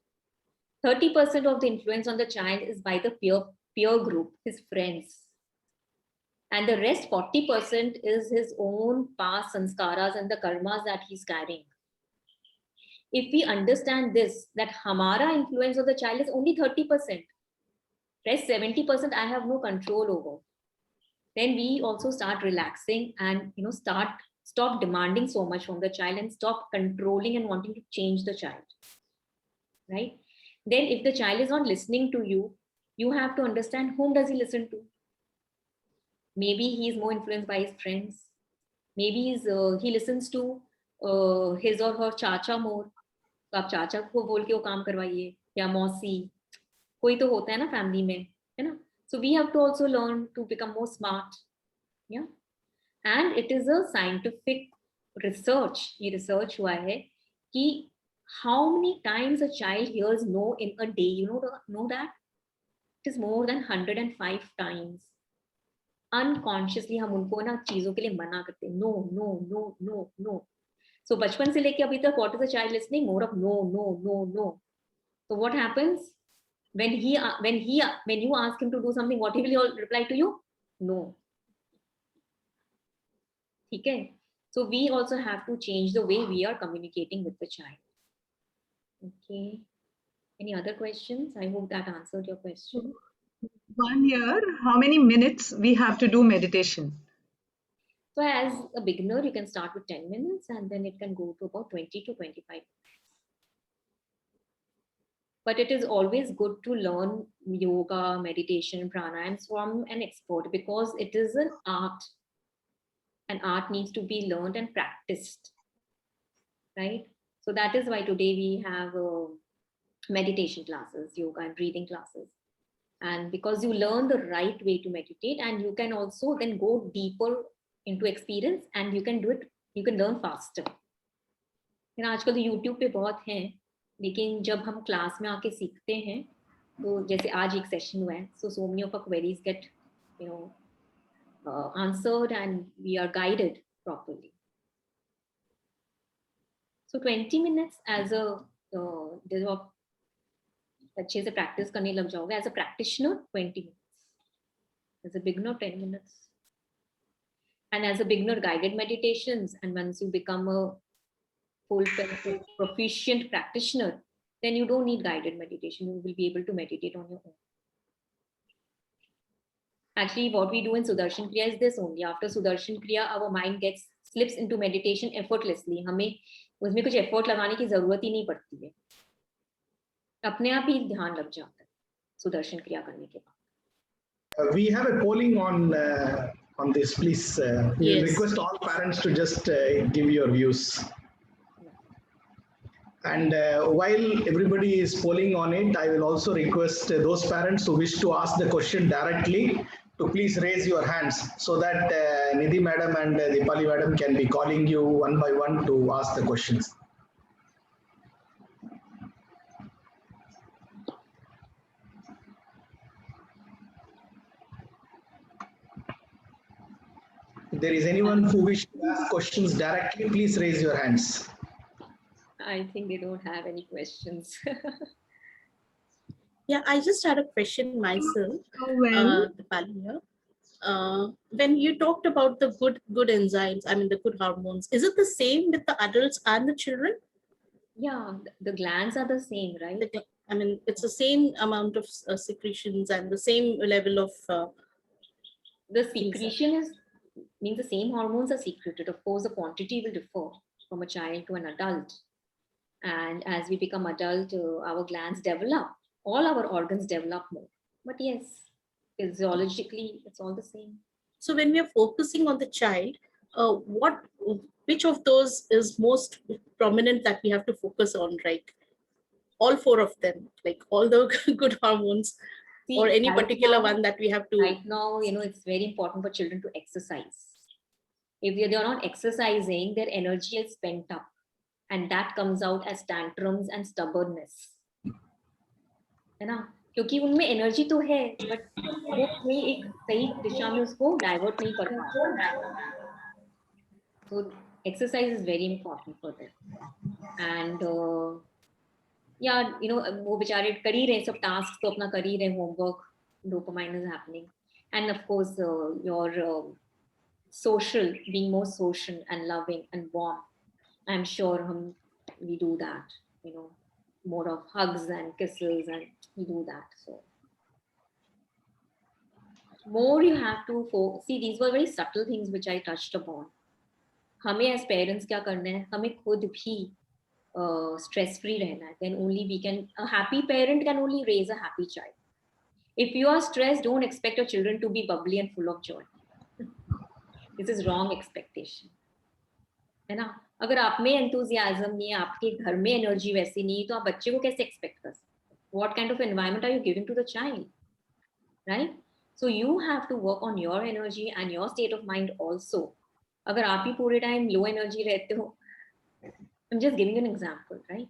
30% of the influence on the child is by the peer group, his friends. And the rest 40% is his own past sanskaras and the karmas that he's carrying. If we understand this, that hamara influence of the child is only 30%, rest 70% I have no control over, then we also start relaxing and stop demanding so much from the child and stop controlling and wanting to change the child, right? Then if the child is not listening to you, you have to understand whom does he listen to. Maybe he is more influenced by his friends. Maybe he listens to his or her चाचा मोर, तो आप चाचा को बोल के वो काम करवाइए, या मौसी, कोई तो होता है ना फैमिली में, है ना? So we have to also learn to become more smart, yeah. And it is a scientific research, ये research हुआ है कि how many times a child hears no in a day, you know that? It is more than 105 times. Unconsciously हम उनको ना चीजों के लिए मना करते हैं, no, no, no, no, no. So बचपन से लेके अभी तक what is the child listening? More of no, no, no, no. So what happens when you ask him to do something, what he will reply to you? No. ठीक है? So we also have to change the way we are communicating with the child. Okay. Any other questions? I hope that answered your question. One here, how many minutes we have to do meditation? So as a beginner, you can start with 10 minutes and then it can go to about 20 to 25. But it is always good to learn yoga, meditation, pranayams from an expert because it is an art. And art needs to be learned and practiced, right? So that is why today we have meditation classes, yoga and breathing classes. And because you learn the right way to meditate and you can also then go deeper into experience and you can do it, you can learn faster. आजकल तो YouTube पे बहुत हैं, लेकिन जब हम class में आके सीखते हैं, तो जैसे आज एक सेशन हुआ है, so many of our queries get, answered and we are guided properly. So 20 minutes as a अच्छे से practice करने लग जाओगे. As a practitioner, 20 minutes. As a beginner, 10 minutes. And as a beginner, guided meditations. And once you become a full proficient practitioner, then you don't need guided meditation. You will be able to meditate on your own. Actually, what we do in Sudarshan Kriya is this only. After Sudarshan Kriya, our mind slips into meditation effortlessly. हमें उसमें कुछ effort लगाने की जरूरत ही नहीं पड़ती है. अपने आप ही ध्यान लग जाता है सुदर्शन क्रिया करने के बाद. We have a polling on this, please. We request all parents to just give your views. And while everybody is polling on it, I will also request those parents who wish to ask the question directly to please raise your hands so that Nidhi madam and Dipali madam can be calling you one by one to ask the questions. If there is anyone who wishes to ask questions directly, please raise your hands. I think they don't have any questions. Yeah, I just had a question myself. When you talked about the good enzymes, I mean the good hormones, is it the same with the adults and the children? Yeah, the glands are the same, right? I mean, it's the same amount of secretions and the same level of. The secretion means the same hormones are secreted. Of course, the quantity will differ from a child to an adult. And as we become adult, our glands develop. All our organs develop more. But yes, physiologically, it's all the same. So when we are focusing on the child, which of those is most prominent that we have to focus on, right? All four of them, like all the good hormones. See, or any particular one that we have to. Right now, it's very important for children to exercise. If they are not exercising, their energy is spent up. And that comes out as tantrums and stubbornness. है ना? क्योंकि उनमें energy तो है, but वो एक सही दिशा में उसको डाइवर्ट नहीं कर पा. So exercise is very important for them. And yeah, वो बेचारे कर ही रहे सब tasks तो अपना कर ही रहे, homework, dopamine is happening. And of course, your social, being more social and loving and warm. I'm sure we do that, more of hugs and kisses, and we do that. So more you have to see, these were very subtle things which I touched upon. हमें as parents क्या करना है? हमें खुद भी stress free रहना है. Then only a happy parent can only raise a happy child. If you are stressed, don't expect your children to be bubbly and full of joy. This is wrong expectation. है ना? अगर आप में enthusiasm नहीं है, आपके घर में एनर्जी वैसी नहीं है, तो आप बच्चे को कैसे एक्सपेक्ट कर सकते? What kind of environment are you giving to the child, right? So you have to work on your energy and your state of mind also. अगर आप ही पूरे टाइम लो एनर्जी रहते हो, I'm just giving you an example, right?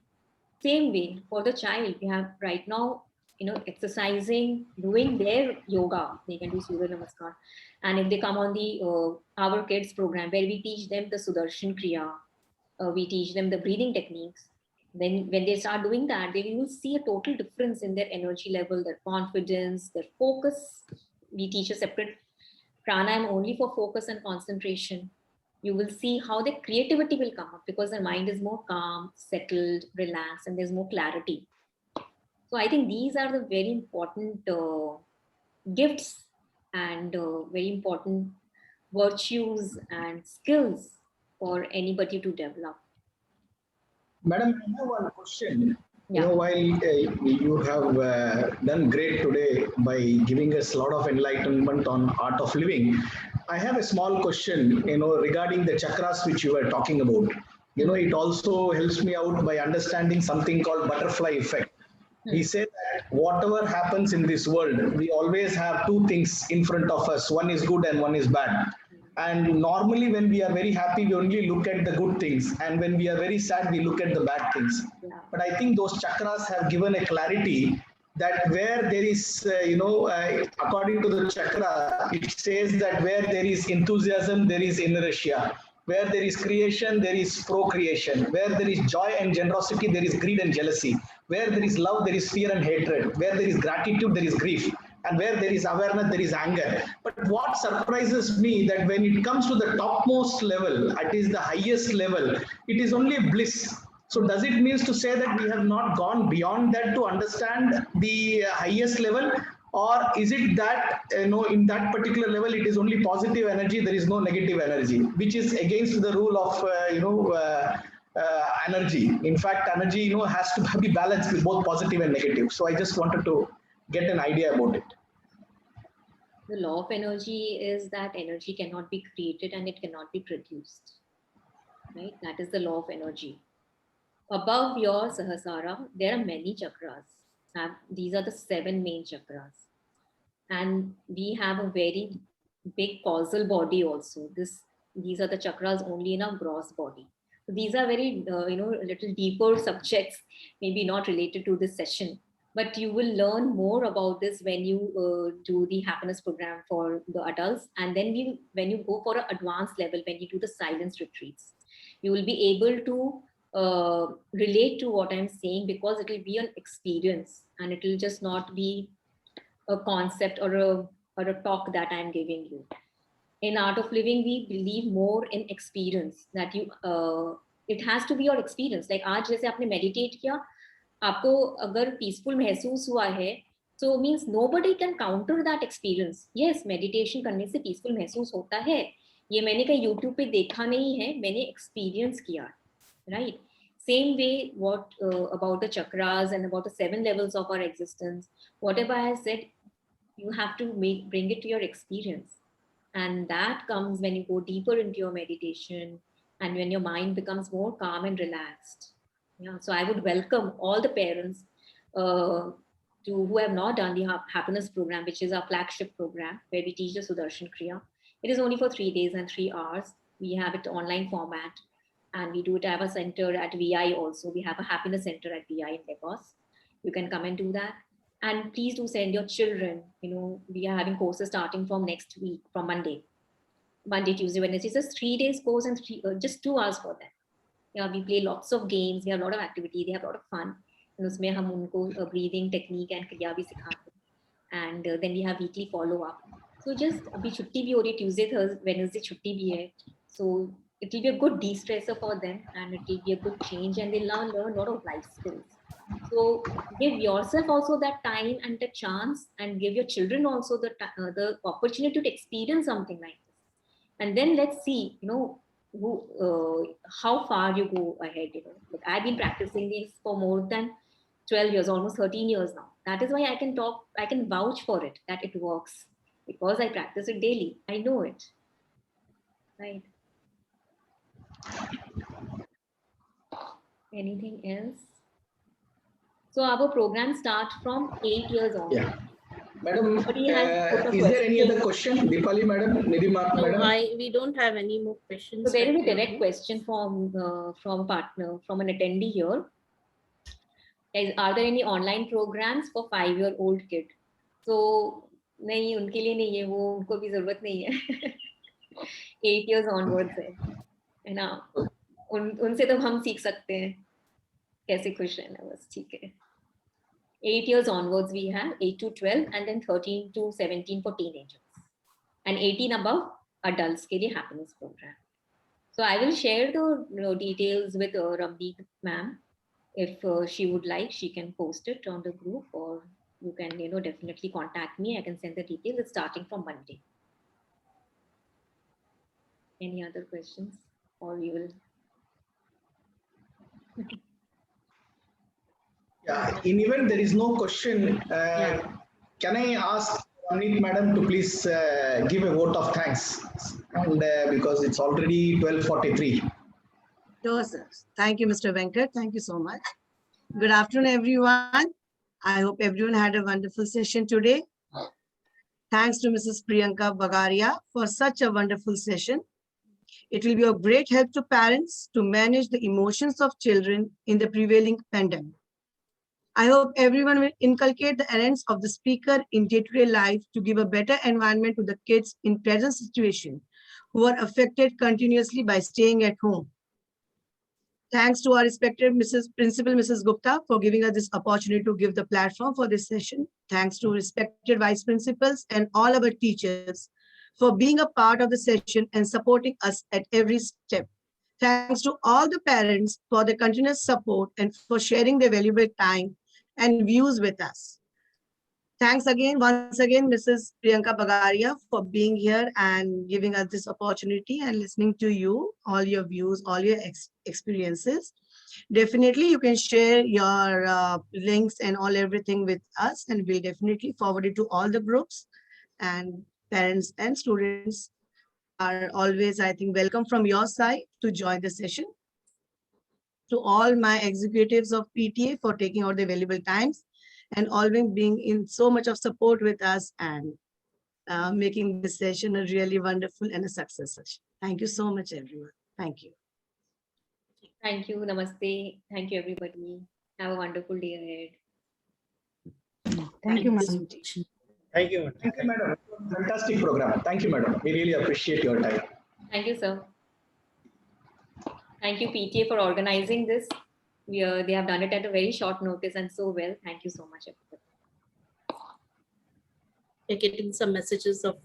Same way for the child, we have right now, exercising, doing their yoga. They can do Surya Namaskar, and if they come on the our kids program where we teach them the Sudarshan Kriya, we teach them the breathing techniques. Then when they start doing that, they will see a total difference in their energy level, their confidence, their focus. We teach a separate pranayam only for focus and concentration. You will see how their creativity will come up because their mind is more calm, settled, relaxed, and there's more clarity. So I think these are the very important gifts and very important virtues and skills for anybody to develop. Madam, I have one question. Yeah. While you have done great today by giving us a lot of enlightenment on art of living, I have a small question, regarding the chakras which you were talking about. It also helps me out by understanding something called butterfly effect. He said that whatever happens in this world, we always have two things in front of us. One is good and one is bad. And normally when we are very happy, we only look at the good things. And when we are very sad, we look at the bad things. But I think those chakras have given a clarity that where there is, according to the chakra, it says that where there is enthusiasm, there is inertia. Where there is creation, there is procreation. Where there is joy and generosity, there is greed and jealousy. Where there is love, there is fear and hatred. Where there is gratitude, there is grief. And where there is awareness, there is anger. But what surprises me that when it comes to the topmost level, it is the highest level, it is only bliss. So does it mean to say that we have not gone beyond that to understand the highest level? Or is it that, in that particular level, it is only positive energy, there is no negative energy, which is against the rule of, energy. In fact, energy, has to be balanced with both positive and negative. So I just wanted to get an idea about it. The law of energy is that energy cannot be created and it cannot be produced, right? That is the law of energy. Above your Sahasrara, there are many chakras. These are the 7 main chakras. And we have a very big causal body also. These are the chakras only in our gross body. So these are very, little deeper subjects, maybe not related to this session. But you will learn more about this when you do the happiness program for the adults. And then when you go for an advanced level, when you do the silence retreats, you will be able to relate to what I'm saying because it will be an experience and it will just not be a concept or a talk that I'm giving you. In Art of Living, we believe more in experience that it has to be your experience. Like आज जैसे आपने meditate किया, आपको अगर peaceful महसूस हुआ है, so means nobody can counter that experience. Yes, meditation करने से peaceful महसूस होता है. ये मैंने कहीं YouTube पे देखा नहीं है, मैंने experience किया, right? Same way, what about the chakras and about the 7 levels of our existence, whatever I said, you have to bring it to your experience. And that comes when you go deeper into your meditation and when your mind becomes more calm and relaxed. Yeah. So I would welcome all the parents who have not done the happiness program, which is our flagship program where we teach the Sudarshan Kriya. It is only for 3 days and 3 hours. We have it online format. And we do it at a center at VI also. We have a happiness center at VI in Lagos. You can come and do that. And please do send your children. We are having courses starting from next week, from Monday, Tuesday, Wednesday. It's just 3 days course and just 2 hours for them. Yeah, we play lots of games. We have a lot of activity. They have a lot of fun. And उसमें हम उनको breathing technique and kriya भी सिखाते हैं. And then we have weekly follow up. So just अभी छुट्टी भी हो रही है, Tuesday, Thursday, Wednesday छुट्टी भी है. So it will be a good de-stressor for them and it will be a good change and they'll learn a lot of life skills. So give yourself also that time and the chance and give your children also the opportunity to experience something like this. And then let's see, how far you go ahead. Like I've been practicing this for more than 12 years, almost 13 years now. That is why I can vouch for it, that it works because I practice it daily. I know it, right? Anything else? So our program starts from 8 years on. Yeah. Madam, Somebody has put a is there any question. other question? Dipali madam, Nidhi No, madam? we don't have any more questions. So there is a right now. direct question from an attendee here. Are there any online programs for 5-year-old kid? So नहीं, उनके लिए नहीं है वो, उनको भी जरूरत नहीं है. 8 years onwards है ना, उनसे तो हम सीख सकते हैं कैसे खुश रहना, बस ठीक है. 8 years onwards we have 8 to 12 and then 13 to 17 for teenagers and 18 above adults के लिए happiness program. So I will share the details with Ramdeep ma'am. If she would like, she can post it on the group, or you can definitely contact me. I can send the details. It's starting from Monday. Any other questions, or you will? Yeah, in event there is no question, can I ask Ramneet madam to please give a vote of thanks, and because it's already 12:43. Sure, sir. Thank you, Mr. Venkat. Thank you so much. Good afternoon, everyone. I hope everyone had a wonderful session today. Thanks to Mrs. Priyanka Bagaria for such a wonderful session. It will be of great help to parents to manage the emotions of children in the prevailing pandemic. I hope everyone will inculcate the errands of the speaker in day-to-day life to give a better environment to the kids in present situation who are affected continuously by staying at home. Thanks to our respected Principal Mrs. Gupta for giving us this opportunity to give the platform for this session. Thanks to respected vice principals and all our teachers for being a part of the session and supporting us at every step. Thanks to all the parents for their continuous support and for sharing their valuable time and views with us. Thanks again, once again, Mrs. Priyanka Bagaria for being here and giving us this opportunity and listening to you, all your views, all your experiences. Definitely, you can share your links and everything with us, and we'll definitely forward it to all the groups. And parents and students are always, I think, welcome from your side to join the session. To all my executives of PTA for taking out their valuable times and always being in so much of support with us and making this session a really wonderful and a success session. Thank you so much, everyone. Thank you. Thank you. Namaste. Thank you, everybody. Have a wonderful day ahead. Thank you, so Madam. much. Thank you. Thank you, madam. Fantastic program. Thank you, madam. We really appreciate your time. Thank you, sir. Thank you, PTA, for organizing this. They have done it at a very short notice and so well. Thank you so much, everybody. We're getting some messages of